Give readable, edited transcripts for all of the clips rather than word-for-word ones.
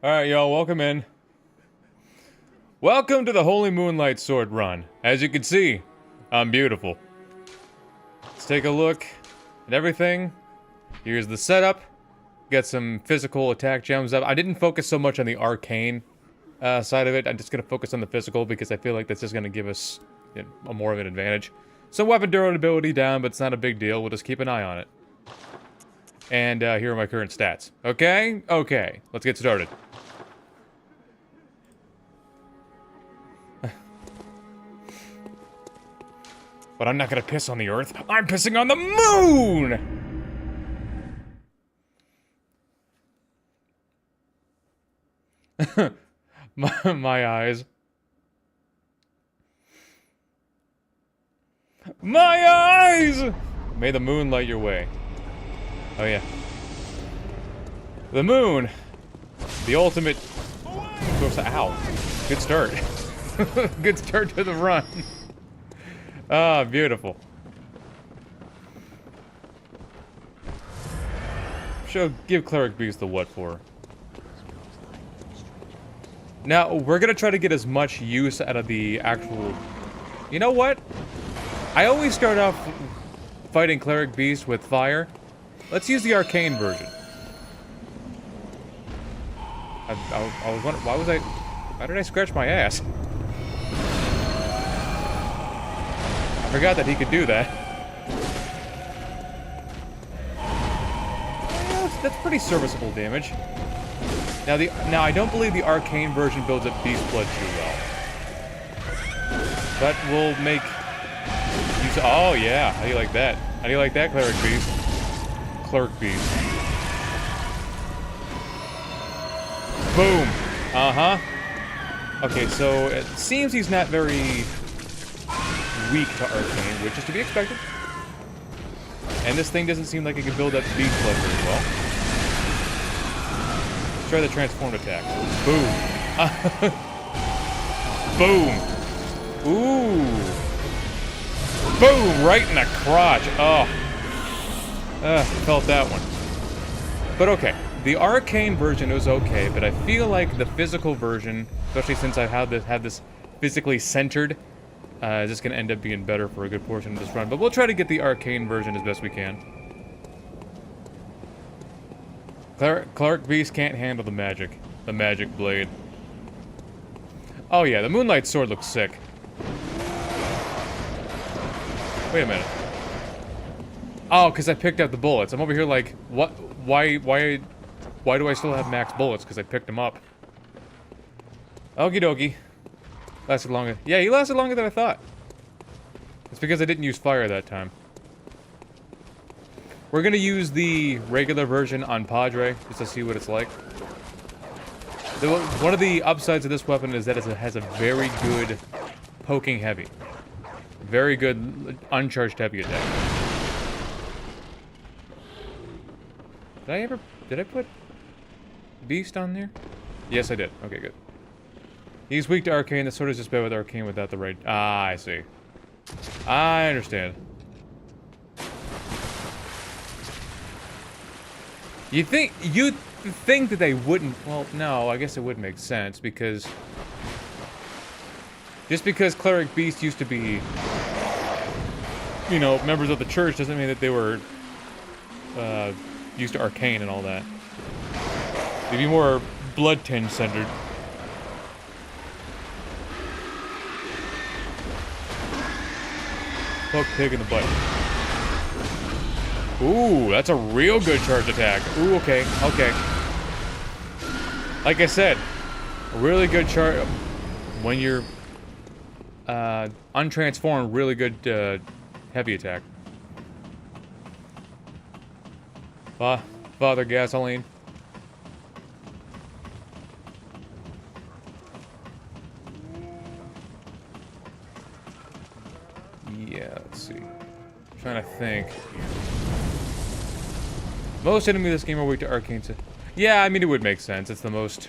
Alright, y'all, welcome in. Welcome to the Holy Moonlight Sword Run. As you can see, I'm beautiful. Let's take a look at everything. Here's the setup. Got some physical attack gems up. I didn't focus so much on the arcane side of it. I'm just going to focus on the physical because I feel like that's just going to give us more of an advantage. Some weapon durability down, but it's not a big deal. We'll just keep an eye on it. And here are my current stats. Okay? Okay. Let's get started. But I'm not gonna piss on the Earth. I'm pissing on the moon! my eyes. My eyes! May the moon light your way. Oh yeah. The moon. The ultimate source of... Ow. Good start. Good start to the run. Ah, beautiful. Give Cleric Beast the what for. Now, we're gonna try to get as much use out of the actual... You know what? I always start off fighting Cleric Beast with fire. Let's use the arcane version. I was wondering, why did I scratch my ass? I forgot that he could do that. Yeah, that's pretty serviceable damage. Now I don't believe the arcane version builds up beast blood too well. But we'll make use. Oh yeah, how do you like that? How do you like that, Cleric Beast? Cleric Beast. Boom. Uh-huh. Okay, so it seems he's not very weak to arcane, which is to be expected. And this thing doesn't seem like it can build up beast blood very well. Let's try the transformed attack. Boom. Boom. Ooh. Boom! Right in the crotch. Oh. Felt that one. But okay. The arcane version was okay, but I feel like the physical version, especially since I had this physically centered, is just going to end up being better for a good portion of this run. But we'll try to get the arcane version as best we can. Cleric Beast can't handle the magic blade. Oh yeah, the Moonlight Sword looks sick. Wait a minute. Oh, because I picked out the bullets. I'm over here like, what? Why do I still have max bullets? Because I picked them up. Okie dokie. Lasted longer. Yeah, he lasted longer than I thought. It's because I didn't use fire that time. We're gonna use the regular version on Padre, just to see what it's like. One of the upsides of this weapon is that it has a very good poking heavy. Very good uncharged heavy attack. Did I put Beast on there? Yes, I did. Okay, good. He's weak to arcane. The sword is just better with arcane without the right... Ah, I see. I understand. You'd think that they wouldn't... Well, no, I guess it would make sense, because... Just because Cleric Beast used to be... You know, members of the church doesn't mean that they were... used to arcane and all that. They'd be more blood-tinged centered. Poke pig in the butt. Ooh, that's a real good charge attack. Ooh, okay, okay. Like I said, a really good charge when you're untransformed. Really good heavy attack. Father Gasoline. Yeah, let's see. Trying to think. Most enemies in this game are weak to arcane. Yeah, I mean, it would make sense. It's the most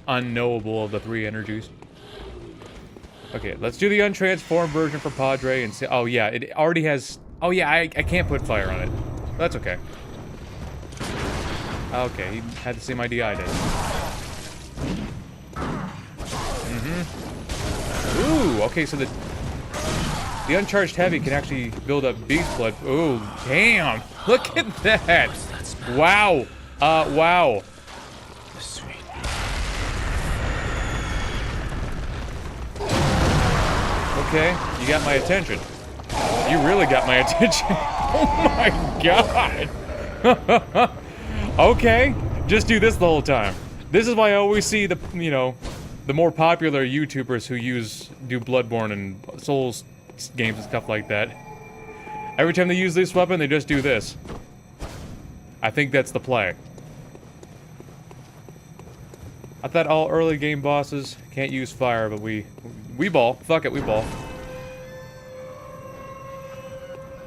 unknowable of the three energies. Okay, let's do the untransformed version for Padre and see. Oh, yeah, it already has... Oh, yeah, I can't put fire on it. That's okay. Okay, he had the same idea I did. Ooh, okay, so the uncharged heavy can actually build up beast blood. Ooh, damn. Look at that. Wow. Wow. Okay, you got my attention. You really got my attention. Oh my god. Okay, just do this the whole time. This is why I always see the, you know, the more popular YouTubers who do Bloodborne and Souls games and stuff like that. Every time they use this weapon, they just do this. I think that's the play. I thought all early game bosses can't use fire, but we ball. Fuck it, we ball.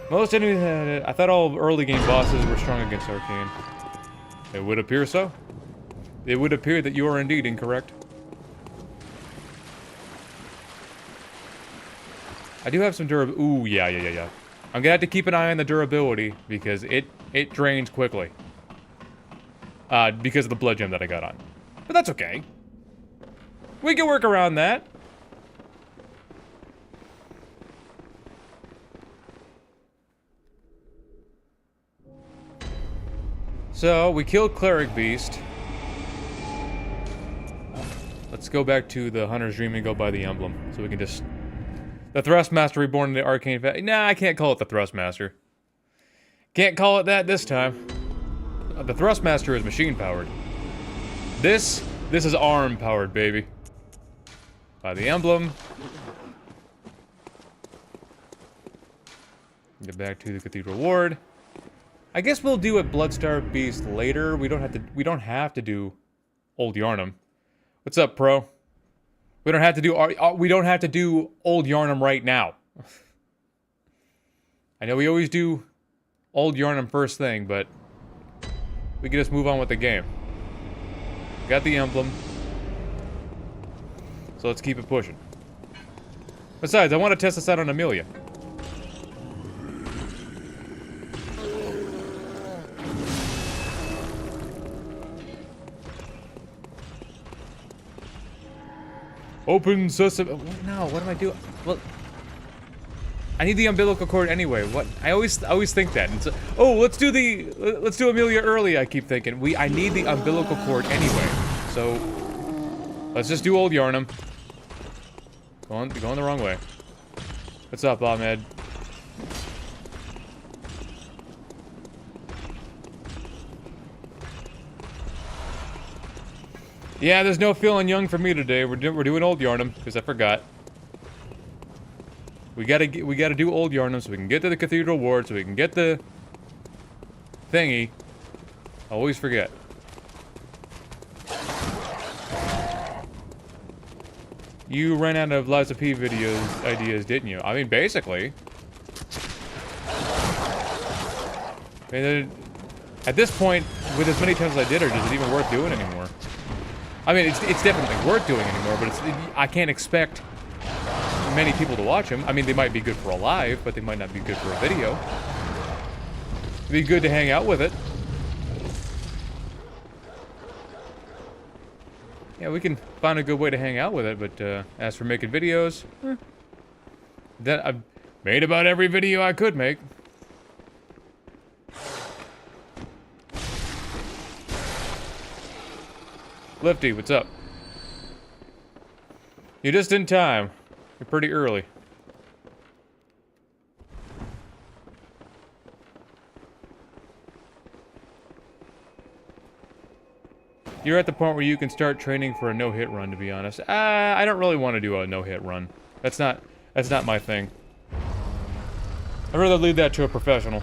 Most enemies, I thought all early game bosses were strong against Arcane. It would appear so. It would appear that you are indeed incorrect. I do have some durability. Ooh, yeah. I'm gonna have to keep an eye on the durability because it drains quickly. Because of the blood gem that I got on. But that's okay. We can work around that. So, we killed Cleric Beast. Let's go back to the Hunter's Dream and go buy the emblem. So we can just... The Thrustmaster reborn in the Arcane... Nah, I can't call it the Thrustmaster. Can't call it that this time. The Thrustmaster is machine-powered. This is arm-powered, baby. Buy the emblem. Get back to the Cathedral Ward. I guess we'll do a Bloodstar Beast later. We don't have to do Old Yarnum. What's up, pro? We don't have to do Old Yarnum right now. I know we always do Old Yarnum first thing, but we can just move on with the game. Got the emblem. So let's keep it pushing. Besides, I want to test this out on Amelia. Open sesame. No, what am I doing? Well, I need the umbilical cord anyway. What? I always think that. And so, oh, let's do Amelia early. I keep thinking I need the umbilical cord anyway. So let's just do Old Yarnum. Going the wrong way. What's up, Ahmed? Yeah, there's no feeling young for me today. We're doing Old Yarnum because I forgot. We gotta do Old Yarnum so we can get to the Cathedral Ward, so we can get the thingy. I always forget. You ran out of Liza P ideas, didn't you? I mean, basically. I mean, at this point, with as many times as I did her, is it even worth doing anymore? I mean, it's definitely worth doing anymore, but I can't expect many people to watch them. I mean, they might be good for a live, but they might not be good for a video. It'd be good to hang out with it. Yeah, we can find a good way to hang out with it, but as for making videos, that I've made about every video I could make. Lifty, what's up? You're just in time. You're pretty early. You're at the point where you can start training for a no-hit run, to be honest. I don't really want to do a no-hit run. That's not my thing. I'd rather leave that to a professional.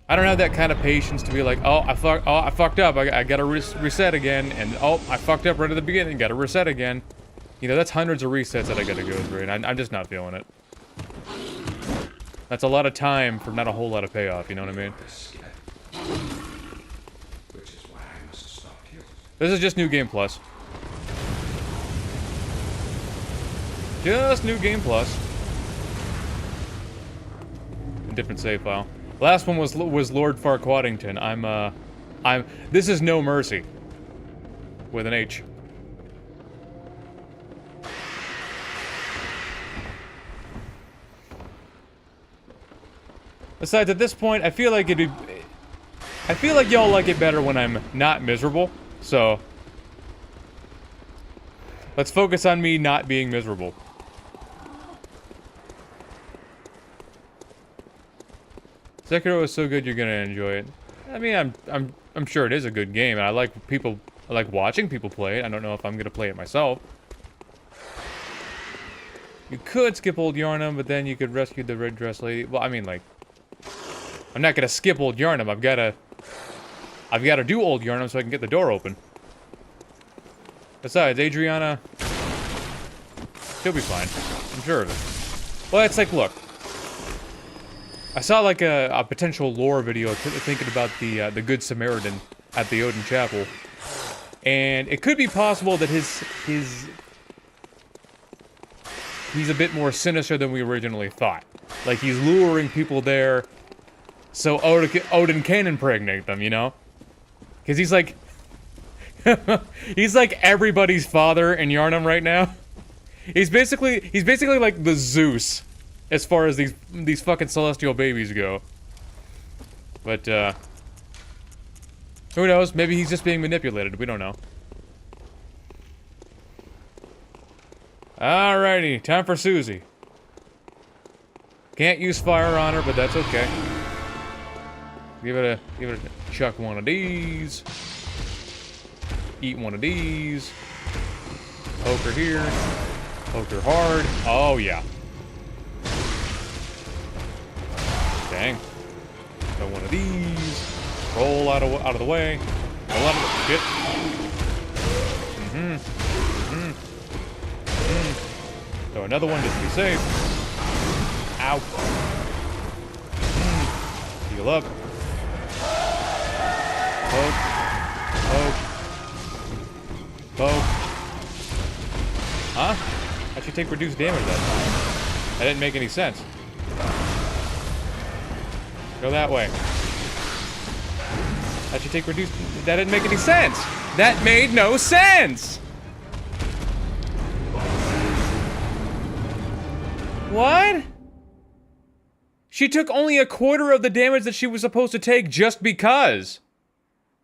I don't have that kind of patience to be like, oh, I fucked up. I gotta reset again, and oh, I fucked up right at the beginning. Gotta reset again. You know, that's hundreds of resets that I gotta go through, and I'm just not feeling it. That's a lot of time for not a whole lot of payoff. You know what I mean? This is just New Game Plus. Just New Game Plus. A different save file. Last one was Lord Farquaddington. This is No Mercy. With an H. Besides, at this point, I feel like y'all like it better when I'm not miserable. So let's focus on me not being miserable. Sekiro is so good, you're gonna enjoy it. I mean, I'm sure it is a good game, and I like watching people play it. I don't know if I'm gonna play it myself. You could skip Old Yarnum, but then you could rescue the red dress lady. Well, I mean, like, I'm not gonna skip Old Yarnum. I've gotta do Old Yarnum so I can get the door open. Besides, Adriana, she'll be fine. I'm sure of it. Well, it's like, look. I saw like a potential lore video thinking about the Good Samaritan at the Odin Chapel, and it could be possible that he's a bit more sinister than we originally thought. Like he's luring people there, so Odin can impregnate them, you know? Because he's like everybody's father in Yarnum right now. He's basically like the Zeus. As far as these fucking celestial babies go. But, who knows? Maybe he's just being manipulated. We don't know. Alrighty, time for Susie. Can't use fire on her, but that's okay. Give it a chuck one of these. Eat one of these. Poke her here. Poke her hard. Oh, yeah. Dang. Got one of these. Roll out of the way. Roll out of the shit. So another one just to be safe. Ow. Heal up. Poke. Poke. Poke. Huh? I should take reduced damage that time. That didn't make any sense. Go that way. I should take reduced... That didn't make any sense! That made no sense! What? She took only a quarter of the damage that she was supposed to take just because.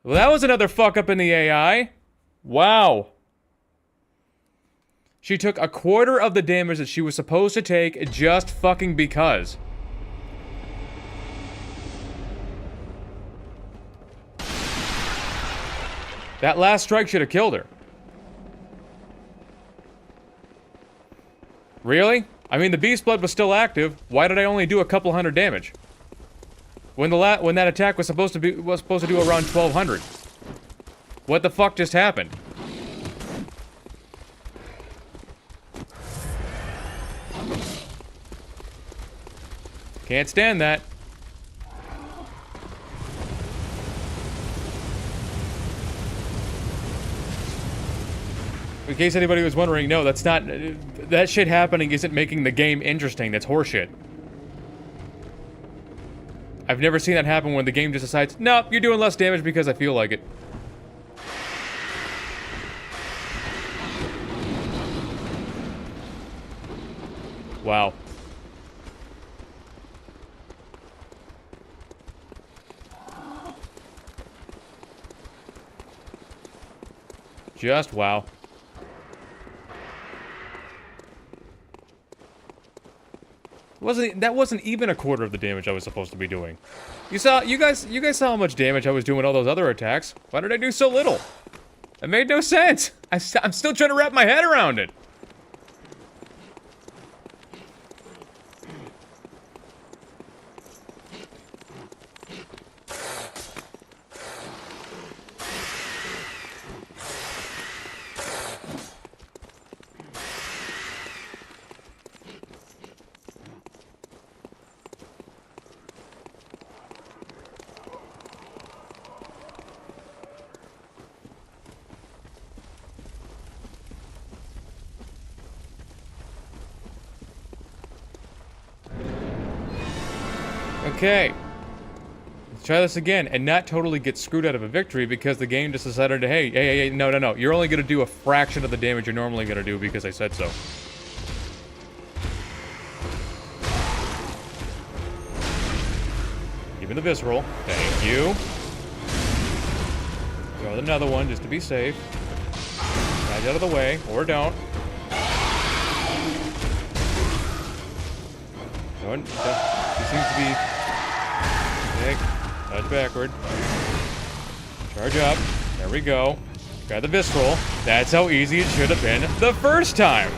Well, that was another fuck up in the AI. Wow. She took a quarter of the damage that she was supposed to take just fucking because. That last strike should have killed her. Really? I mean, the Beast Blood was still active. Why did I only do a couple hundred damage? When that attack was supposed to do around 1200. What the fuck just happened? Can't stand that. In case anybody was wondering, no, that's not... That shit happening isn't making the game interesting. That's horseshit. I've never seen that happen when the game just decides, no, you're doing less damage because I feel like it. Wow. Just wow. That wasn't even a quarter of the damage I was supposed to be doing. You guys saw how much damage I was doing with all those other attacks. Why did I do so little? It made no sense. I'm still trying to wrap my head around it. Okay. Let's try this again and not totally get screwed out of a victory because the game just decided to, hey, no. You're only going to do a fraction of the damage you're normally going to do because I said so. me the visceral. Thank you. Throw another one just to be safe. Guys out of the way, or don't. He seems to be... Okay, touch backward. Charge up. There we go. Got the visceral. That's how easy it should have been the first time.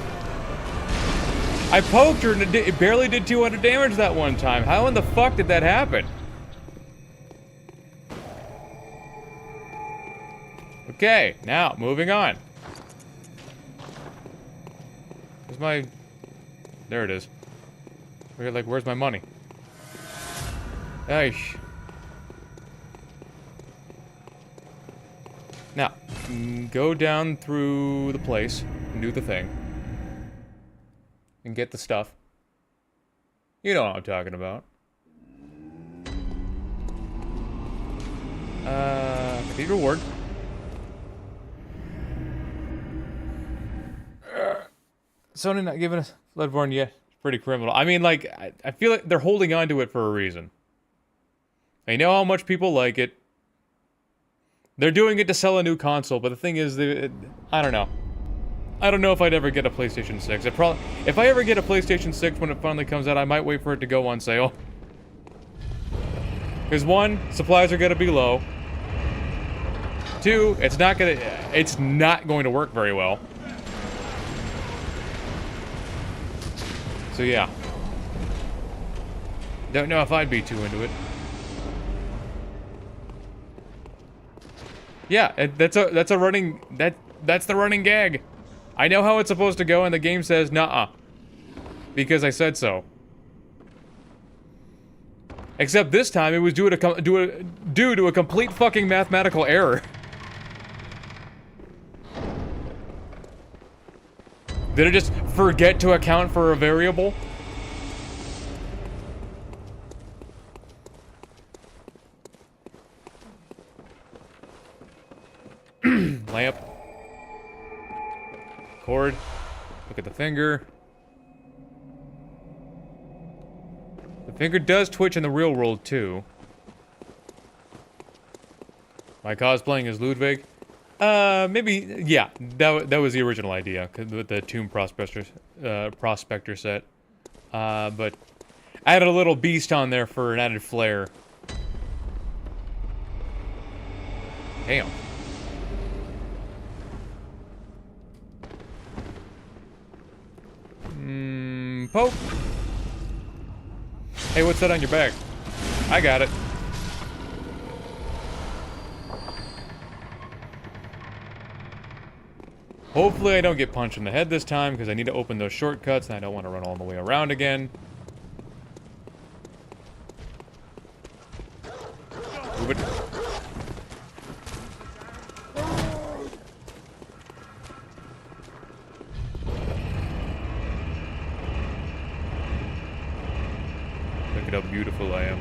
I poked her and it barely did 200 damage that one time. How in the fuck did that happen? Okay, now, moving on. Where's my... There it is. Like, where's my money? Aish. Now, go down through the place and do the thing. And get the stuff. You know what I'm talking about. Cathedral Ward. Sony not giving us Bloodborne yet. It's pretty criminal. I mean, like, I feel like they're holding on to it for a reason. I know how much people like it. They're doing it to sell a new console, but the thing is, I don't know. I don't know if I'd ever get a PlayStation 6. If I ever get a PlayStation 6 when it finally comes out, I might wait for it to go on sale. Because one, supplies are gonna be low. Two, it's not going to work very well. So yeah. Don't know if I'd be too into it. Yeah, that's the running gag. I know how it's supposed to go, and the game says nuh-uh. Because I said so. Except this time, it was due to a complete fucking mathematical error. Did it just forget to account for a variable? Lamp. Cord. Look at the finger. The finger does twitch in the real world, too. Am I cosplaying as Ludwig? Maybe, yeah. That was the original idea, with the Tomb Prospector set. But I added a little beast on there for an added flair. Damn. Poke. Hey, what's that on your back? I got it. Hopefully I don't get punched in the head this time, because I need to open those shortcuts, and I don't want to run all the way around again. Move it. Look at how beautiful I am.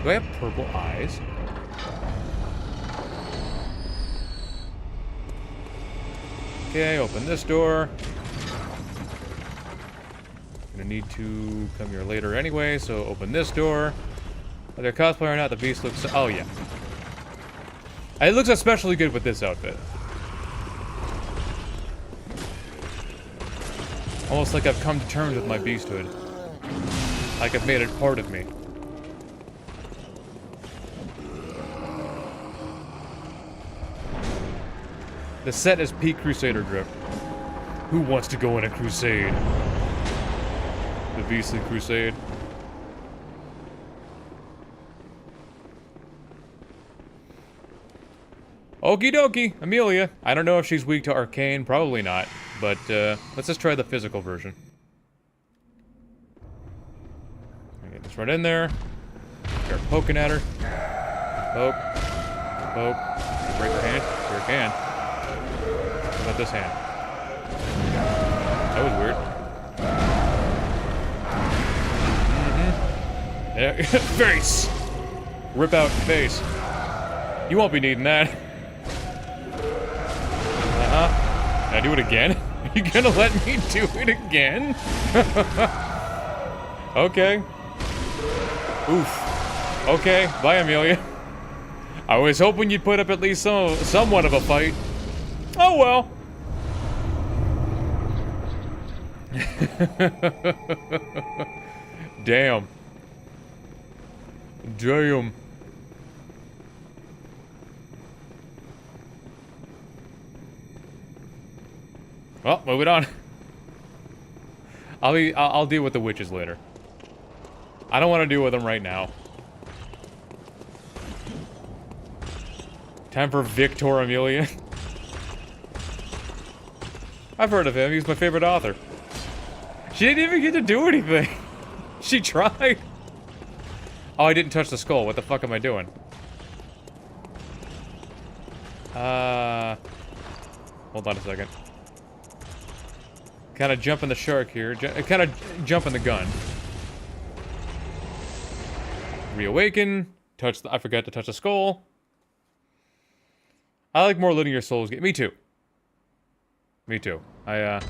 Do I have purple eyes? Okay, open this door. Gonna need to come here later anyway, so open this door. Whether cosplay or not, the beast looks... Oh, yeah. It looks especially good with this outfit. Almost like I've come to terms with my beasthood. Like I've made it part of me. The set is peak Crusader drip. Who wants to go in a crusade? The beastly crusade. Okie dokie, Amelia. I don't know if she's weak to arcane, probably not. But let's just try the physical version. Get this right in there. Start poking at her. Poke. Poke. Break her hand. Sure can. How about this hand? That was weird. Yeah, face! Rip out face. You won't be needing that. Can I do it again? Are you gonna let me do it again? Okay. Oof. Okay, bye, Amelia. I was hoping you'd put up at least somewhat of a fight. Oh well. Damn. Damn. Well, moving on. I'll deal with the witches later. I don't want to deal with them right now. Time for Victor Amelia. I've heard of him. He's my favorite author. She didn't even get to do anything. She tried. Oh, I didn't touch the skull. What the fuck am I doing? Hold on a second. Kind of jumping the shark here. Kind of jumping the gun. Reawaken. I forgot to touch the skull. I like more linear Souls games. Me too. Me too. Don't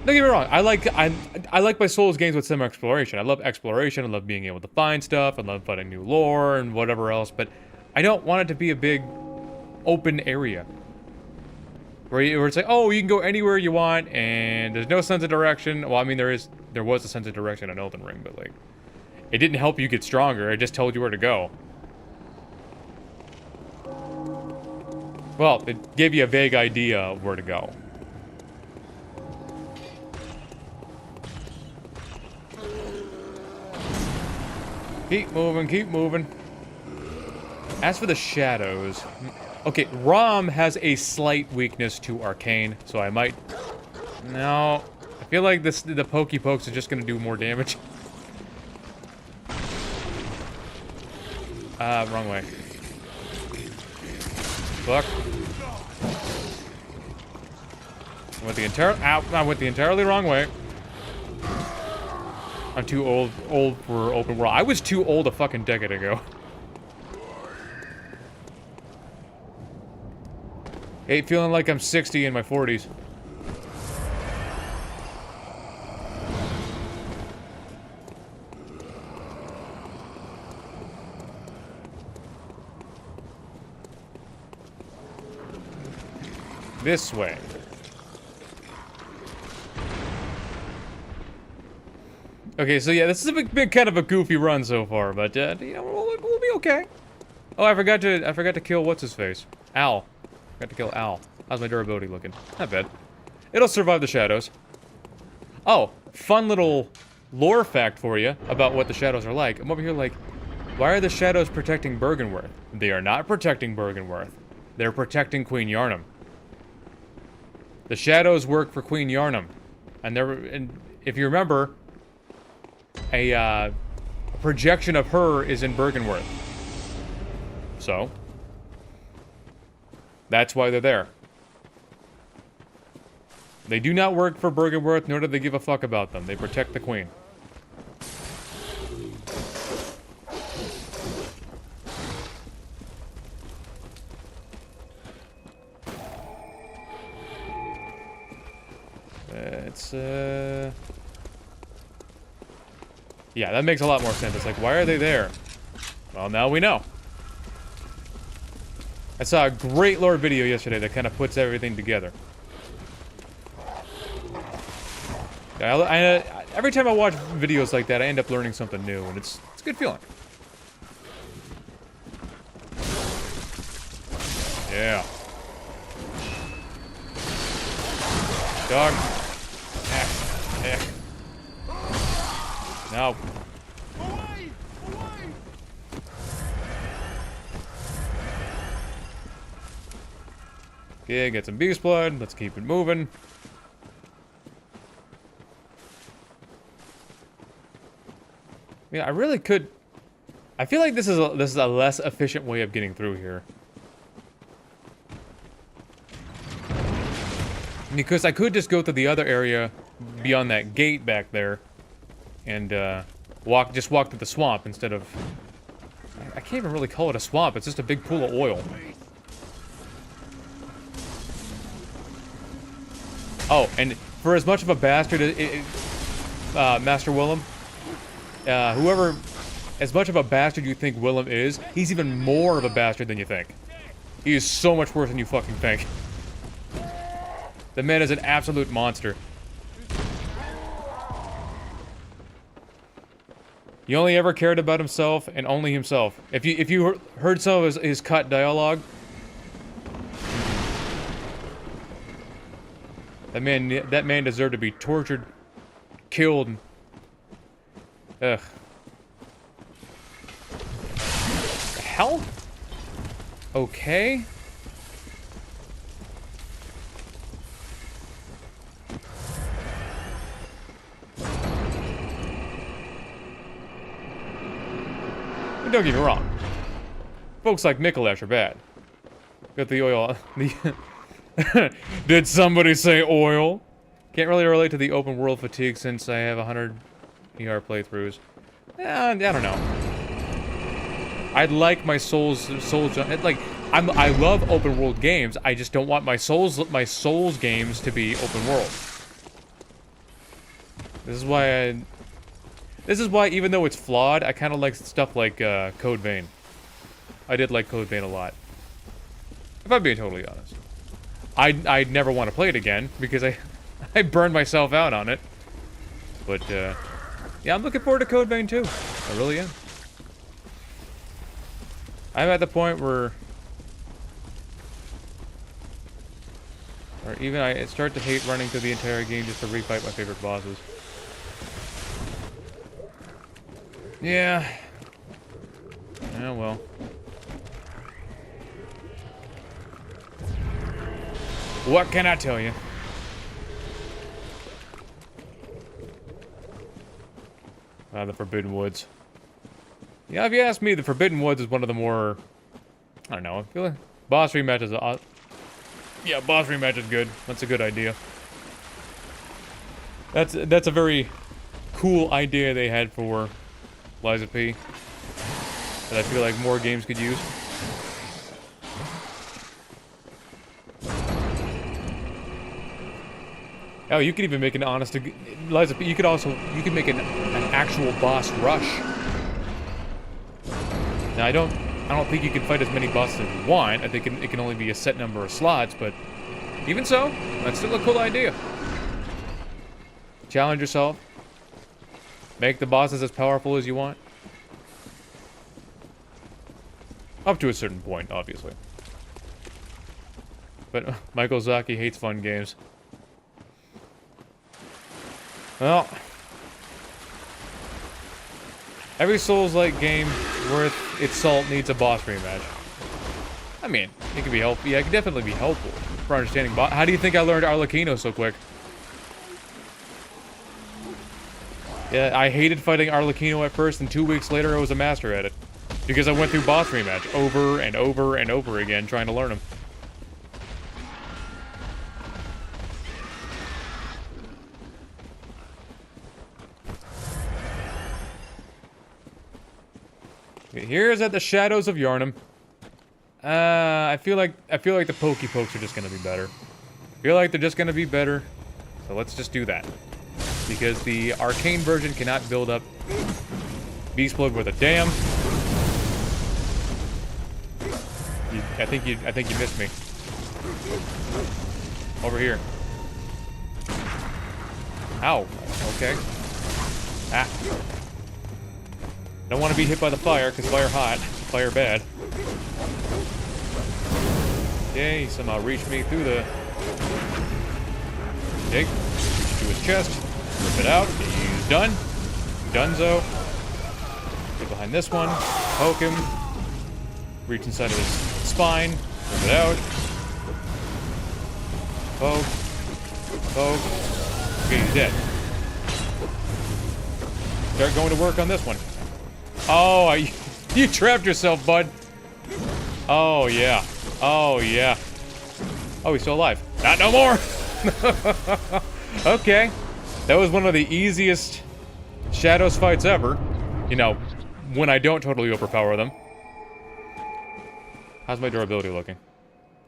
get me wrong. I like my Souls games with some exploration. I love exploration. I love being able to find stuff. I love finding new lore and whatever else. But I don't want it to be a big open area where it's like, oh, you can go anywhere you want and there's no sense of direction. Well, I mean, there was a sense of direction in Elden Ring, but like, it didn't help you get stronger. It just told you where to go. Well, it gave you a vague idea of where to go. Keep moving, keep moving. As for the shadows... Okay, Rom has a slight weakness to Arcane, so I might... No. I feel like the Pokey Pokes are just gonna do more damage. Wrong way. Fuck. I went the entirely wrong way. I'm too old for open world. I was too old a fucking decade ago. Hate feeling like I'm 60 in my 40s. This way. Okay, so yeah, this is a big kind of a goofy run so far, but you know, we'll be okay. Oh, I forgot to kill what's his face, Al. Forgot to kill Al. How's my durability looking? Not bad. It'll survive the shadows. Oh, fun little lore fact for you about what the shadows are like. I'm over here like, why are the shadows protecting Bergenworth? They are not protecting Bergenworth. They're protecting Queen Yarnum. The shadows work for Queen Yarnum, and if you remember, a projection of her is in Bergenworth. So, that's why they're there. They do not work for Bergenworth, nor do they give a fuck about them. They protect the Queen. Yeah, that makes a lot more sense. It's like, why are they there? Well, now we know. I saw a great lore video yesterday that kind of puts everything together. Every time I watch videos like that, I end up learning something new, and it's a good feeling. Yeah. Dog. No. Okay, get some beast blood. Let's keep it moving. Yeah, I really could. I feel like this is a less efficient way of getting through here. Because I could just go to the other area beyond that gate back there and just walk to the swamp instead of... I can't even really call it a swamp, it's just a big pool of oil. Oh, and for as much of a bastard Master Willem, whoever as much of a bastard you think Willem is, he's even more of a bastard than you think. He is so much worse than you fucking think. The man is an absolute monster. He only ever cared about himself and only himself. If you heard some of his cut dialogue, that man deserved to be tortured, killed. Ugh. The hell? Okay. Don't get me wrong. Folks like Mikolash are bad. Got the oil. Did somebody say oil? Can't really relate to the open world fatigue since I have 100 ER playthroughs. I don't know. I'd like my Souls like I love open world games. I just don't want my Souls games to be open world. This is why, even though it's flawed, I kind of like stuff like Code Vein. I did like Code Vein a lot. If I'm being totally honest. I'd never want to play it again, because I burned myself out on it. But, yeah, I'm looking forward to Code Vein too. I really am. I'm at the point where even I start to hate running through the entire game just to refight my favorite bosses. Yeah. Oh well. What can I tell you? The Forbidden Woods. Yeah, if you ask me, the Forbidden Woods is one of the more... I don't know, I feel like boss rematch is... yeah, boss rematch is good. That's a good idea. That's a very cool idea they had for Liza P. That I feel like more games could use. Oh, you could even make an honest... Liza P, you could make an actual boss rush. Now, I don't think you can fight as many bosses as you want. I think it can only be a set number of slots, but even so, that's still a cool idea. Challenge yourself. Make the bosses as powerful as you want. Up to a certain point, obviously. But Michael Zaki hates fun games. Well, every Souls-like game worth its salt needs a boss rematch. I mean, it can be helpful. Yeah, it can definitely be helpful for understanding how do you think I learned Arlecchino so quick? Yeah, I hated fighting Arlecchino at first, and 2 weeks later I was a master at it. Because I went through boss rematch over and over and over again trying to learn him. Here's at the Shadows of Yharnam. I feel like the Pokey Pokes are just gonna be better. I feel like they're just gonna be better. So let's just do that. Because the arcane version cannot build up Beastblood with a dam. I think you missed me. Over here. Ow. Okay. Ah. Don't want to be hit by the fire, because fire hot, fire bad. Okay, he somehow reached me through the... Okay, reach to his chest, rip it out, he's done. Dunzo. Get behind this one, poke him, reach inside of his spine, rip it out. Poke. Poke. Okay, he's dead. Start going to work on this one. Oh, you trapped yourself, bud. Oh, yeah. Oh, yeah. Oh, he's still alive. Not no more. Okay. That was one of the easiest Shadows fights ever. You know, when I don't totally overpower them. How's my durability looking?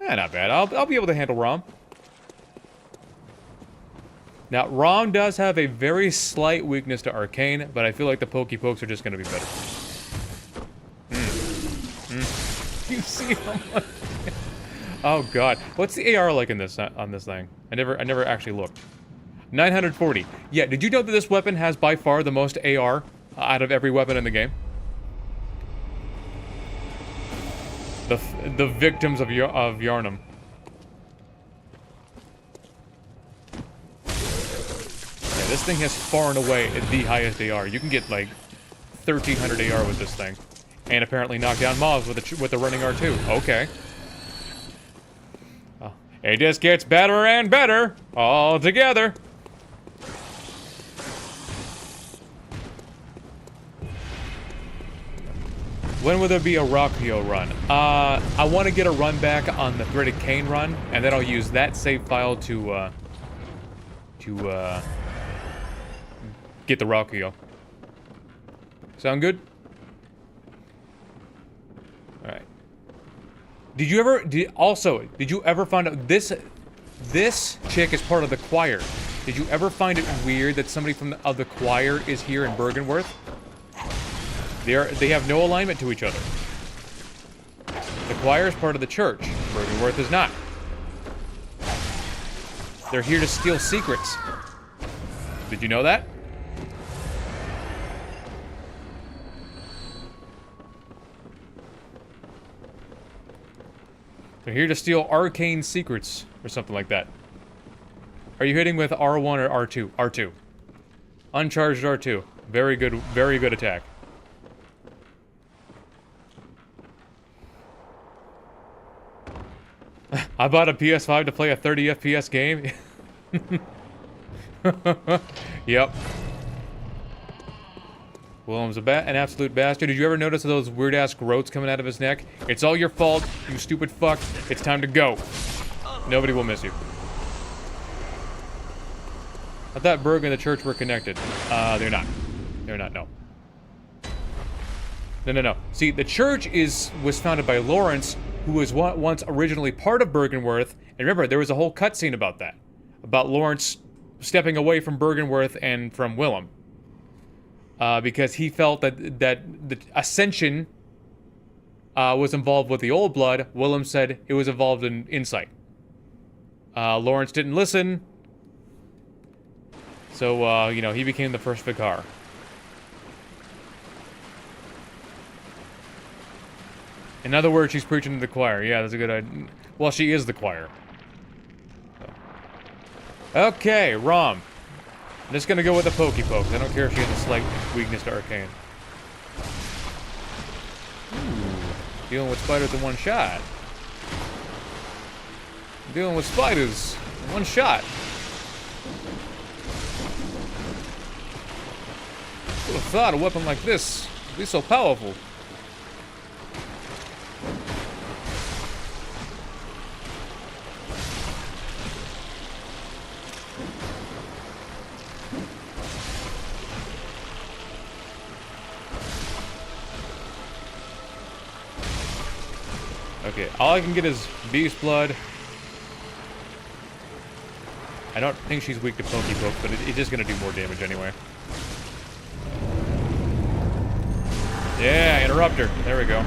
Not bad. I'll be able to handle Rom. Now, Rom does have a very slight weakness to Arcane, but I feel like the Pokey Pokes are just going to be better. you see how much? Oh god, what's the AR like in this on this thing? I never actually looked. 940. Yeah, did you know that this weapon has by far the most AR out of every weapon in the game? The victims of Yarnum. Yeah, this thing has far and away the highest AR. You can get like 1,300 AR with this thing, and apparently knock down mobs with the running R2. Okay. Oh, it just gets better and better all together. When will there be a Rockio run? I want to get a run back on the Threaded Cane run, and then I'll use that save file to get the Rockio. Sound good? All right. Did you ever find out this chick is part of the choir? Did you ever find it weird that somebody from the choir is here in Bergenworth? They have no alignment to each other. The choir is part of the church. Bergenworth is not. They're here to steal secrets. Did you know that? They're here to steal arcane secrets, or something like that. Are you hitting with R1 or R2? R2. Uncharged R2. Very good attack. I bought a PS5 to play a 30 FPS game. Yep. Willem's an absolute bastard. Did you ever notice those weird-ass growths coming out of his neck? It's all your fault, you stupid fuck. It's time to go. Nobody will miss you. I thought Berg and the church were connected. They're not. They're not, no. No. See, the church was founded by Lawrence, who was once originally part of Bergenworth. And remember, there was a whole cutscene about that. About Lawrence stepping away from Bergenworth and from Willem. Because he felt that the Ascension was involved with the Old Blood. Willem said it was involved in Insight. Lawrence didn't listen. So, you know, he became the first Vicar. In other words, she's preaching to the choir. Yeah, that's a good idea. Well, she is the choir. So. Okay, Rom. I'm just gonna go with the pokey pokes. I don't care if she has a slight weakness to arcane. Ooh, dealing with spiders in one shot. Dealing with spiders in one shot. Who would have thought a weapon like this would be so powerful? Okay, all I can get is beast blood. I don't think she's weak to pokey poke, but it's just gonna do more damage anyway. Yeah, interrupter. There we go.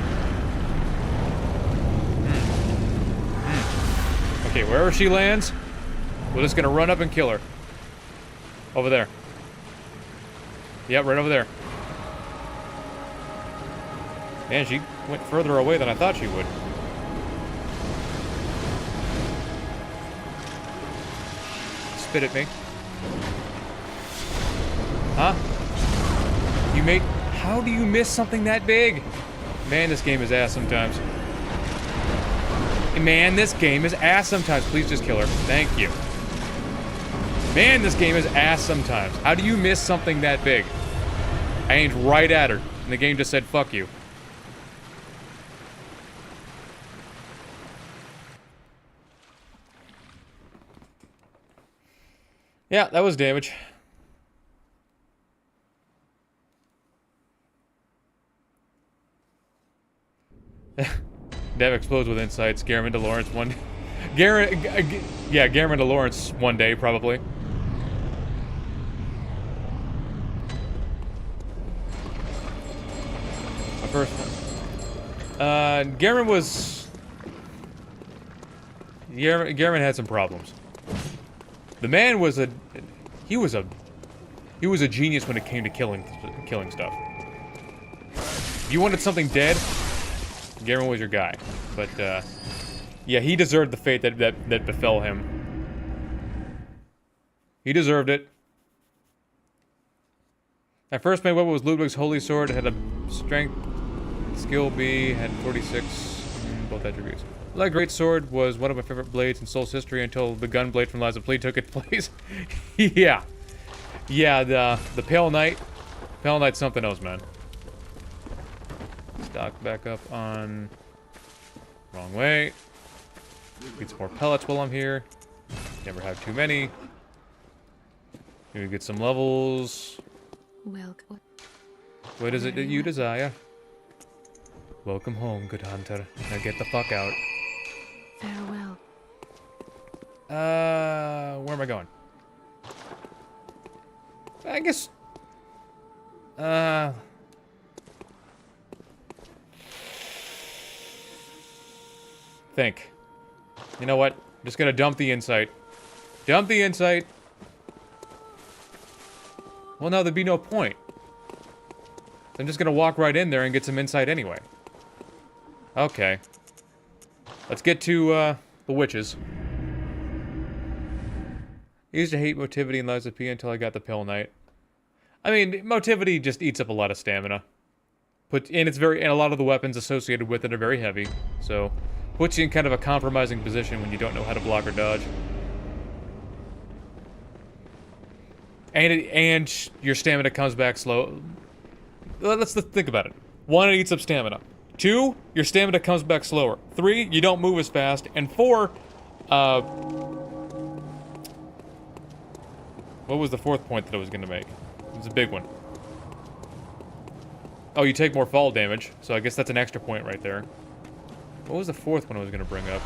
Okay, wherever she lands, we're just gonna run up and kill her. Over there. Yep, right over there. Man, she went further away than I thought she would. Spit at me. Huh? You made... How do you miss something that big? Man, this game is ass sometimes. Man, this game is ass sometimes. Please just kill her. Thank you. Man, this game is ass sometimes. How do you miss something that big? I aimed right at her, and the game just said, fuck you. Yeah, that was damage. Dev explodes with insight. Scare him into Lawrence one... yeah, scare him into Lawrence one day, probably. My first one. Garmin was... Garmin had some problems. The man was a... He was a genius when it came to killing stuff. If you wanted something dead, Garmin was your guy. But, yeah, he deserved the fate that befell him. He deserved it. My first made weapon was Ludwig's Holy Sword. It had a strength, skill B, had 46, both attributes. The Great Sword was one of my favorite blades in Soul's history until the gun blade from Lies of Plea took its place. Yeah. Yeah, the Pale Knight. Pale Knight's something else, man. Stock back up on... Wrong way. Get some more pellets while I'm here. Never have too many. Maybe get some levels. Welcome. What is it that you desire? Welcome home, good hunter. Now get the fuck out. Farewell. Where am I going? I guess... Think. You know what? I'm just gonna dump the insight. Dump the insight. Well, no, there'd be no point. I'm just gonna walk right in there and get some insight anyway. Okay. Let's get to, the witches. I used to hate motivity in Lies of P until I got the Pale Knight. I mean, motivity just eats up a lot of stamina. And a lot of the weapons associated with it are very heavy, so puts you in kind of a compromising position when you don't know how to block or dodge. And your stamina comes back slow. Let's think about it. 1, it eats up stamina. 2, your stamina comes back slower. 3, you don't move as fast. And 4, what was the 4th point that I was gonna make? It was a big one. Oh, you take more fall damage, so I guess that's an extra point right there. What was the 4th one I was gonna bring up?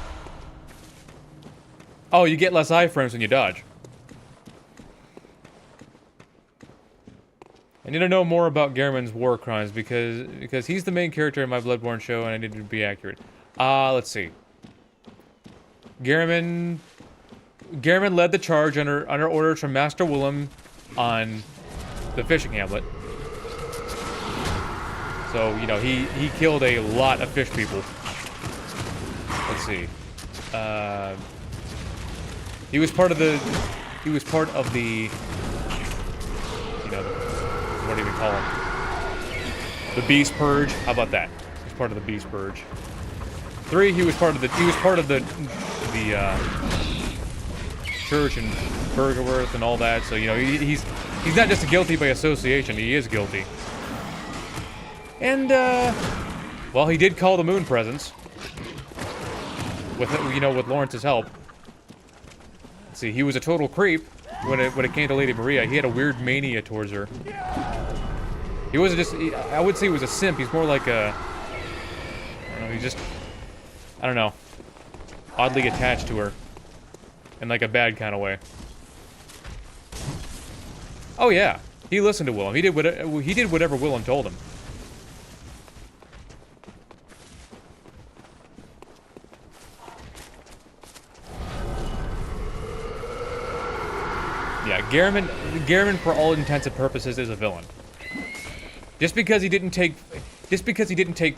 Oh, you get less iframes when you dodge. I need to know more about Garmin's war crimes because he's the main character in my Bloodborne show and I need to be accurate. Let's see. Garmin led the charge under orders from Master Willem on the fishing hamlet. So, you know, he killed a lot of fish people. Let's see. He was part of the, you know, what do you even call him? The Beast Purge. How about that? He's part of the Beast Purge. 3, he was part of the church in Bergerworth and all that. So, you know, he's not just guilty by association. He is guilty. And, well, he did call the moon presence. With Lawrence's help. Let's see, he was a total creep when it came to Lady Maria. He had a weird mania towards her. He wasn't just... I would say he was a simp. He's more like a... I don't know, he's just... I don't know. Oddly attached to her. In like a bad kind of way. Oh yeah. He listened to Willem. He did whatever Willem told him. Yeah, Garmin, for all intents and purposes, is a villain. Just because he didn't take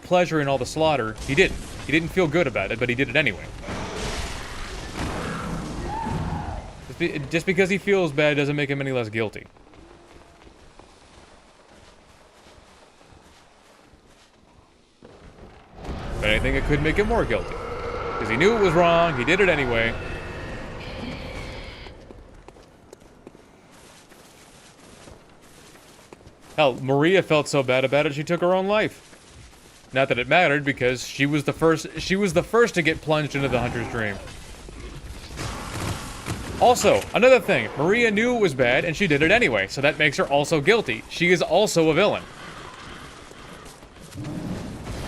pleasure in all the slaughter, he didn't. He didn't feel good about it, but he did it anyway. Just because he feels bad doesn't make him any less guilty. If anything, it could make him more guilty. Because he knew it was wrong, he did it anyway. Hell, Maria felt so bad about it, she took her own life. Not that it mattered, because she was the first to get plunged into the Hunter's Dream. Also, another thing, Maria knew it was bad, and she did it anyway, so that makes her also guilty. She is also a villain.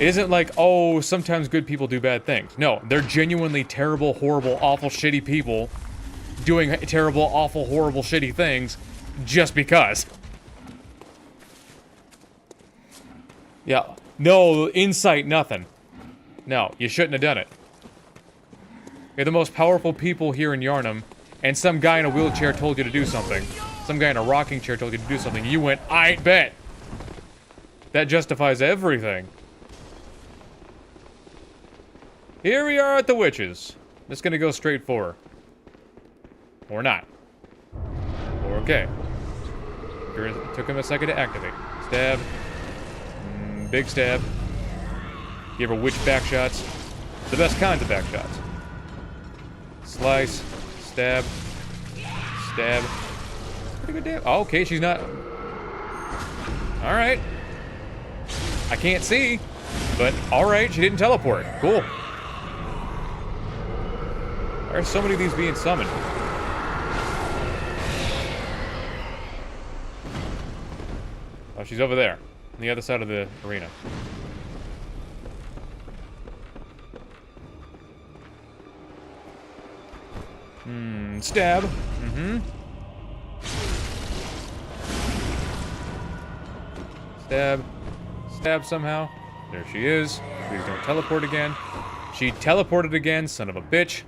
It isn't like, oh, sometimes good people do bad things. No, they're genuinely terrible, horrible, awful, shitty people doing terrible, awful, horrible, shitty things just because. Yeah, no insight, nothing. No, you shouldn't have done it. You're the most powerful people here in Yharnam, and some guy in a wheelchair told you to do something. Some guy in a rocking chair told you to do something. You went, I bet. That justifies everything. Here we are at the witches. Just gonna go straight for her. Or not. Or okay. Took him a second to activate. Stab. Big stab. Give her witch back shots. The best kinds of back shots. Slice. Stab. Stab. Pretty good damage. Oh, okay, she's not... Alright. I can't see. But, alright, she didn't teleport. Cool. Why are so many of these being summoned? Oh, she's over there. On the other side of the arena. Stab. Stab. Stab somehow. There she is. Please don't teleport again. She teleported again, son of a bitch.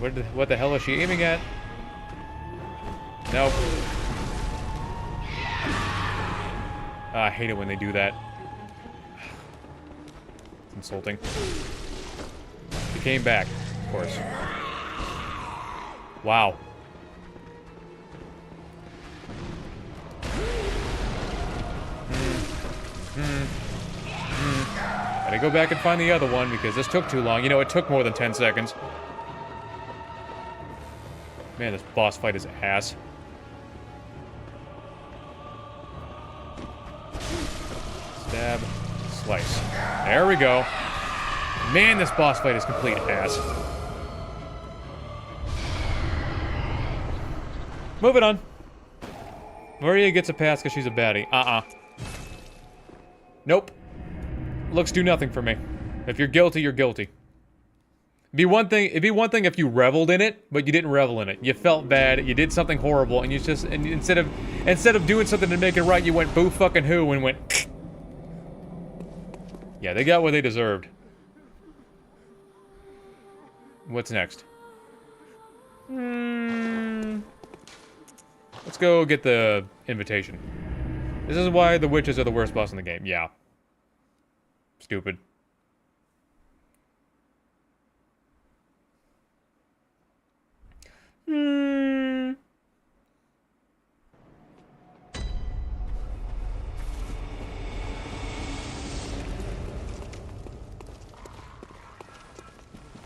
What the hell is she aiming at? Nope. I hate it when they do that. It's insulting. She came back, of course. Wow. Gotta go back and find the other one because this took too long. You know, it took more than 10 seconds. Man, this boss fight is ass. Stab. Slice. There we go. Man, this boss fight is complete ass. Moving on. Maria gets a pass because she's a baddie. Nope. Looks do nothing for me. If you're guilty, you're guilty. It'd be one thing if you reveled in it, but you didn't revel in it. You felt bad, you did something horrible, and you just instead of doing something to make it right, you went boo fucking who and went. Yeah, they got what they deserved. What's next? Let's go get the invitation. This is why the witches are the worst boss in the game. Yeah. Stupid.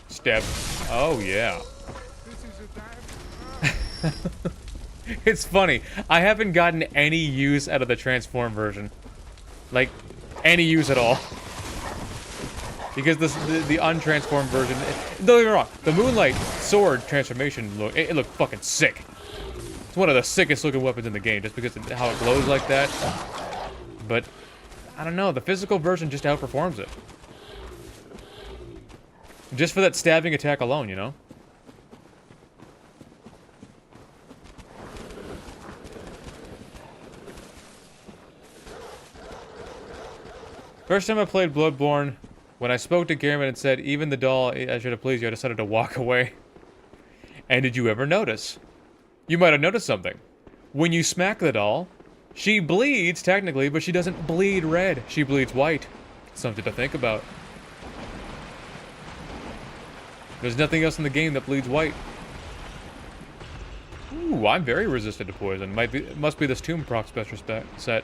Step. Oh, yeah. It's funny. I haven't gotten any use out of the transform version. Like, any use at all. Because the untransformed version... Don't get me wrong. The Moonlight sword transformation look... It looked fucking sick. It's one of the sickest looking weapons in the game, just because of how it glows like that. But, I don't know. The physical version just outperforms it. Just for that stabbing attack alone, you know? First time I played Bloodborne, when I spoke to Gehrman and said, even the doll I should have pleased you, I decided to walk away. And did you ever notice? You might have noticed something. When you smack the doll, she bleeds, technically, but she doesn't bleed red. She bleeds white. Something to think about. There's nothing else in the game that bleeds white. Ooh, I'm very resistant to poison. Must be this Tomb proc special set.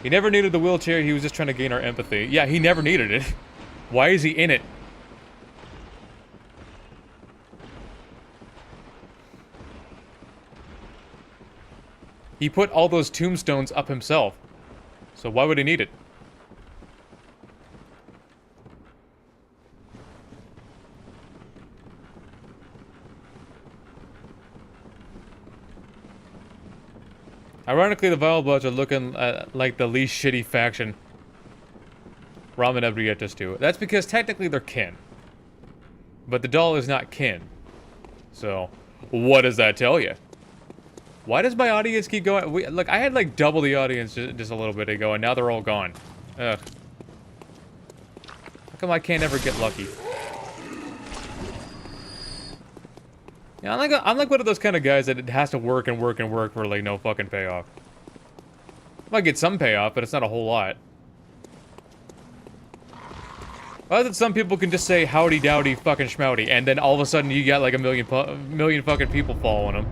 He never needed the wheelchair, he was just trying to gain our empathy. Yeah, he never needed it. Why is he in it? He put all those tombstones up himself. So why would he need it? Ironically, the Vile Bloods are looking like the least shitty faction Ramen ever get us to. That's because technically they're kin. But the doll is not kin. So, what does that tell you? Why does my audience keep going? Look, I had like double the audience just a little bit ago, and now they're all gone. Ugh. come I can't ever get lucky? Yeah, I'm like one of those kind of guys that it has to work and work and work for like no fucking payoff. Might get some payoff, but it's not a whole lot. Other than some people can just say howdy dowdy fucking schmouty, and then all of a sudden you got like a million fucking people following them.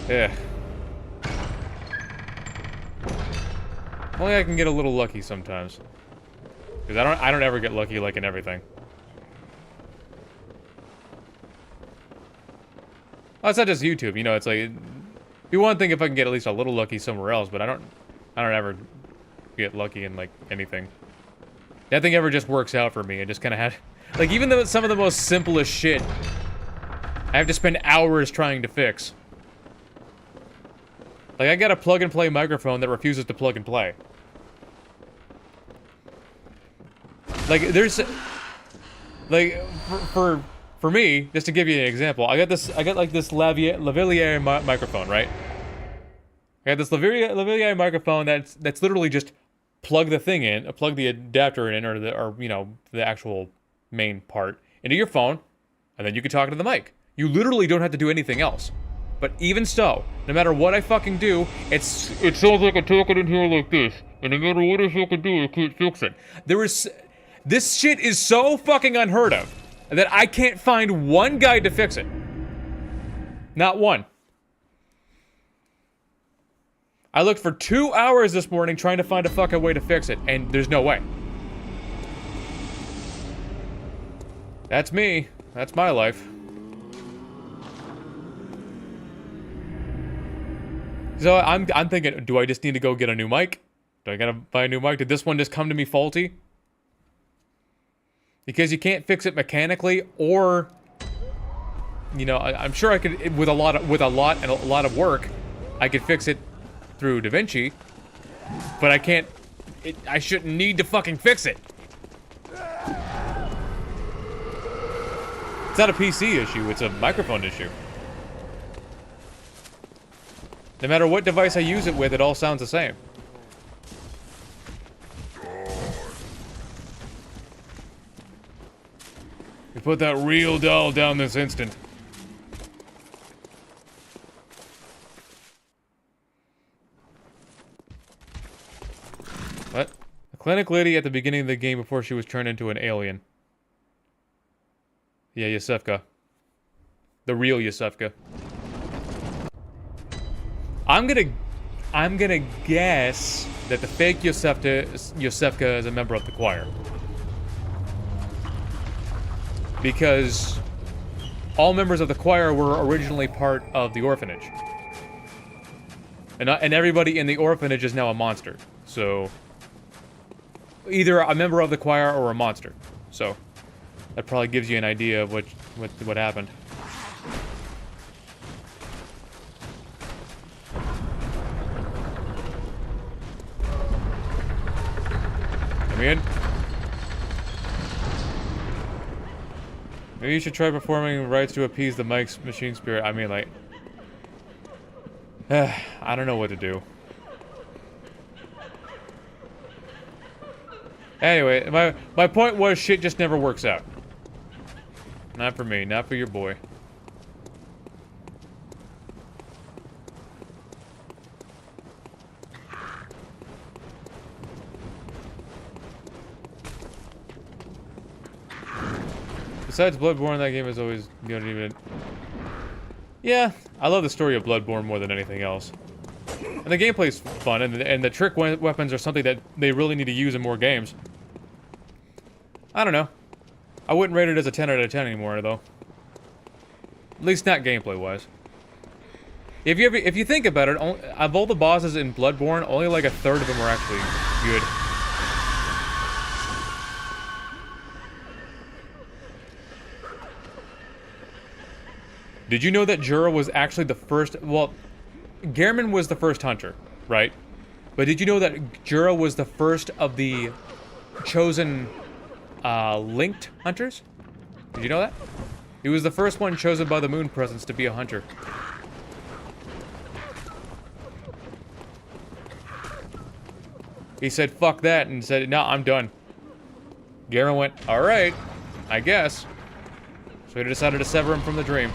Yeah. Only I can get a little lucky sometimes. Because I don't ever get lucky like in everything. Well, it's not just YouTube, you know, it's like it'd be one thing if I can get at least a little lucky somewhere else, but I don't ever get lucky in like anything. Nothing ever just works out for me. I just kind of had like even though some of the most simplest shit I have to spend hours trying to fix. Like I got a plug and play microphone that refuses to plug and play. Like there's like for me, just to give you an example, I got like this lavalier microphone, right? I got this lavalier microphone that's literally just plug the thing in, plug the adapter in, or you know, the actual main part into your phone, and then you can talk to the mic. You literally don't have to do anything else. But even so, no matter what I fucking do, it sounds like I'm talking in here like this, and no matter what I fucking do, I can't fix it. This shit is so fucking unheard of that I can't find one guide to fix it. Not one. I looked for 2 hours this morning trying to find a fucking way to fix it, and there's no way. That's me. That's my life. So I'm thinking, do I just need to go get a new mic? Do I gotta buy a new mic? Did this one just come to me faulty? Because you can't fix it mechanically, or, you know, I'm sure I could with a lot of work, I could fix it through DaVinci, but I can't. I shouldn't need to fucking fix it. It's not a PC issue; it's a microphone issue. No matter what device I use it with, it all sounds the same. You put that real doll down this instant. What? A clinic lady at the beginning of the game before she was turned into an alien. Yeah, Yosefka. The real Yosefka. I'm gonna guess that the fake Yosefka is a member of the choir. Because all members of the choir were originally part of the orphanage. And everybody in the orphanage is now a monster. So, either a member of the choir or a monster. So, that probably gives you an idea of what happened. Come in. Maybe you should try performing rites to appease the mic's machine spirit. I mean, like... I don't know what to do. Anyway, my point was shit just never works out. Not for me, not for your boy. Besides Bloodborne, that game is always, you don't even... Yeah, I love the story of Bloodborne more than anything else. And the gameplay's fun, and the trick weapons are something that they really need to use in more games. I don't know. I wouldn't rate it as a 10 out of 10 anymore, though. At least not gameplay-wise. If you think about it, of all the bosses in Bloodborne, only like a third of them were actually good. Did you know that Jura was actually the first... Well, Gehrman was the first hunter, right? But did you know that Jura was the first of the chosen linked hunters? Did you know that? He was the first one chosen by the Moon Presence to be a hunter. He said, fuck that, and said, no, I'm done. Garen went, alright, I guess. So he decided to sever him from the dream.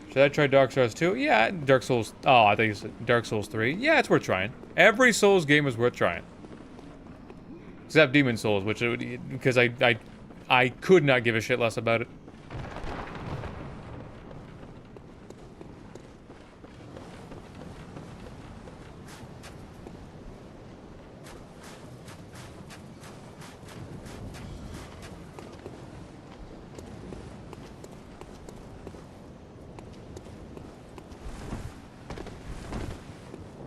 Should I try Dark Souls 2? Yeah, Dark Souls... Oh, I think you said Dark Souls 3. Yeah, it's worth trying. Every Souls game is worth trying. Except Demon Souls, which... Because I could not give a shit less about it.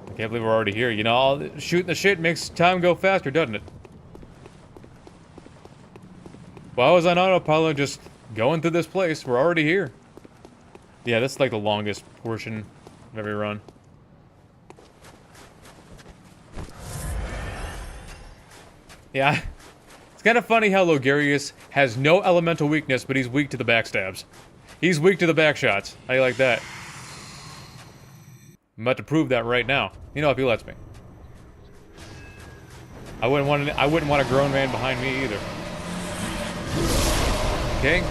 I can't believe we're already here. You know, shooting the shit makes time go faster, doesn't it? Well, I was on autopilot just going through this place. We're already here. Yeah, that's like the longest portion of every run. Yeah. It's kind of funny how Logarius has no elemental weakness, but he's weak to the backstabs. He's weak to the backshots. How you like that? I'm about to prove that right now. You know, if he lets me. I wouldn't want a grown man behind me either. Okay?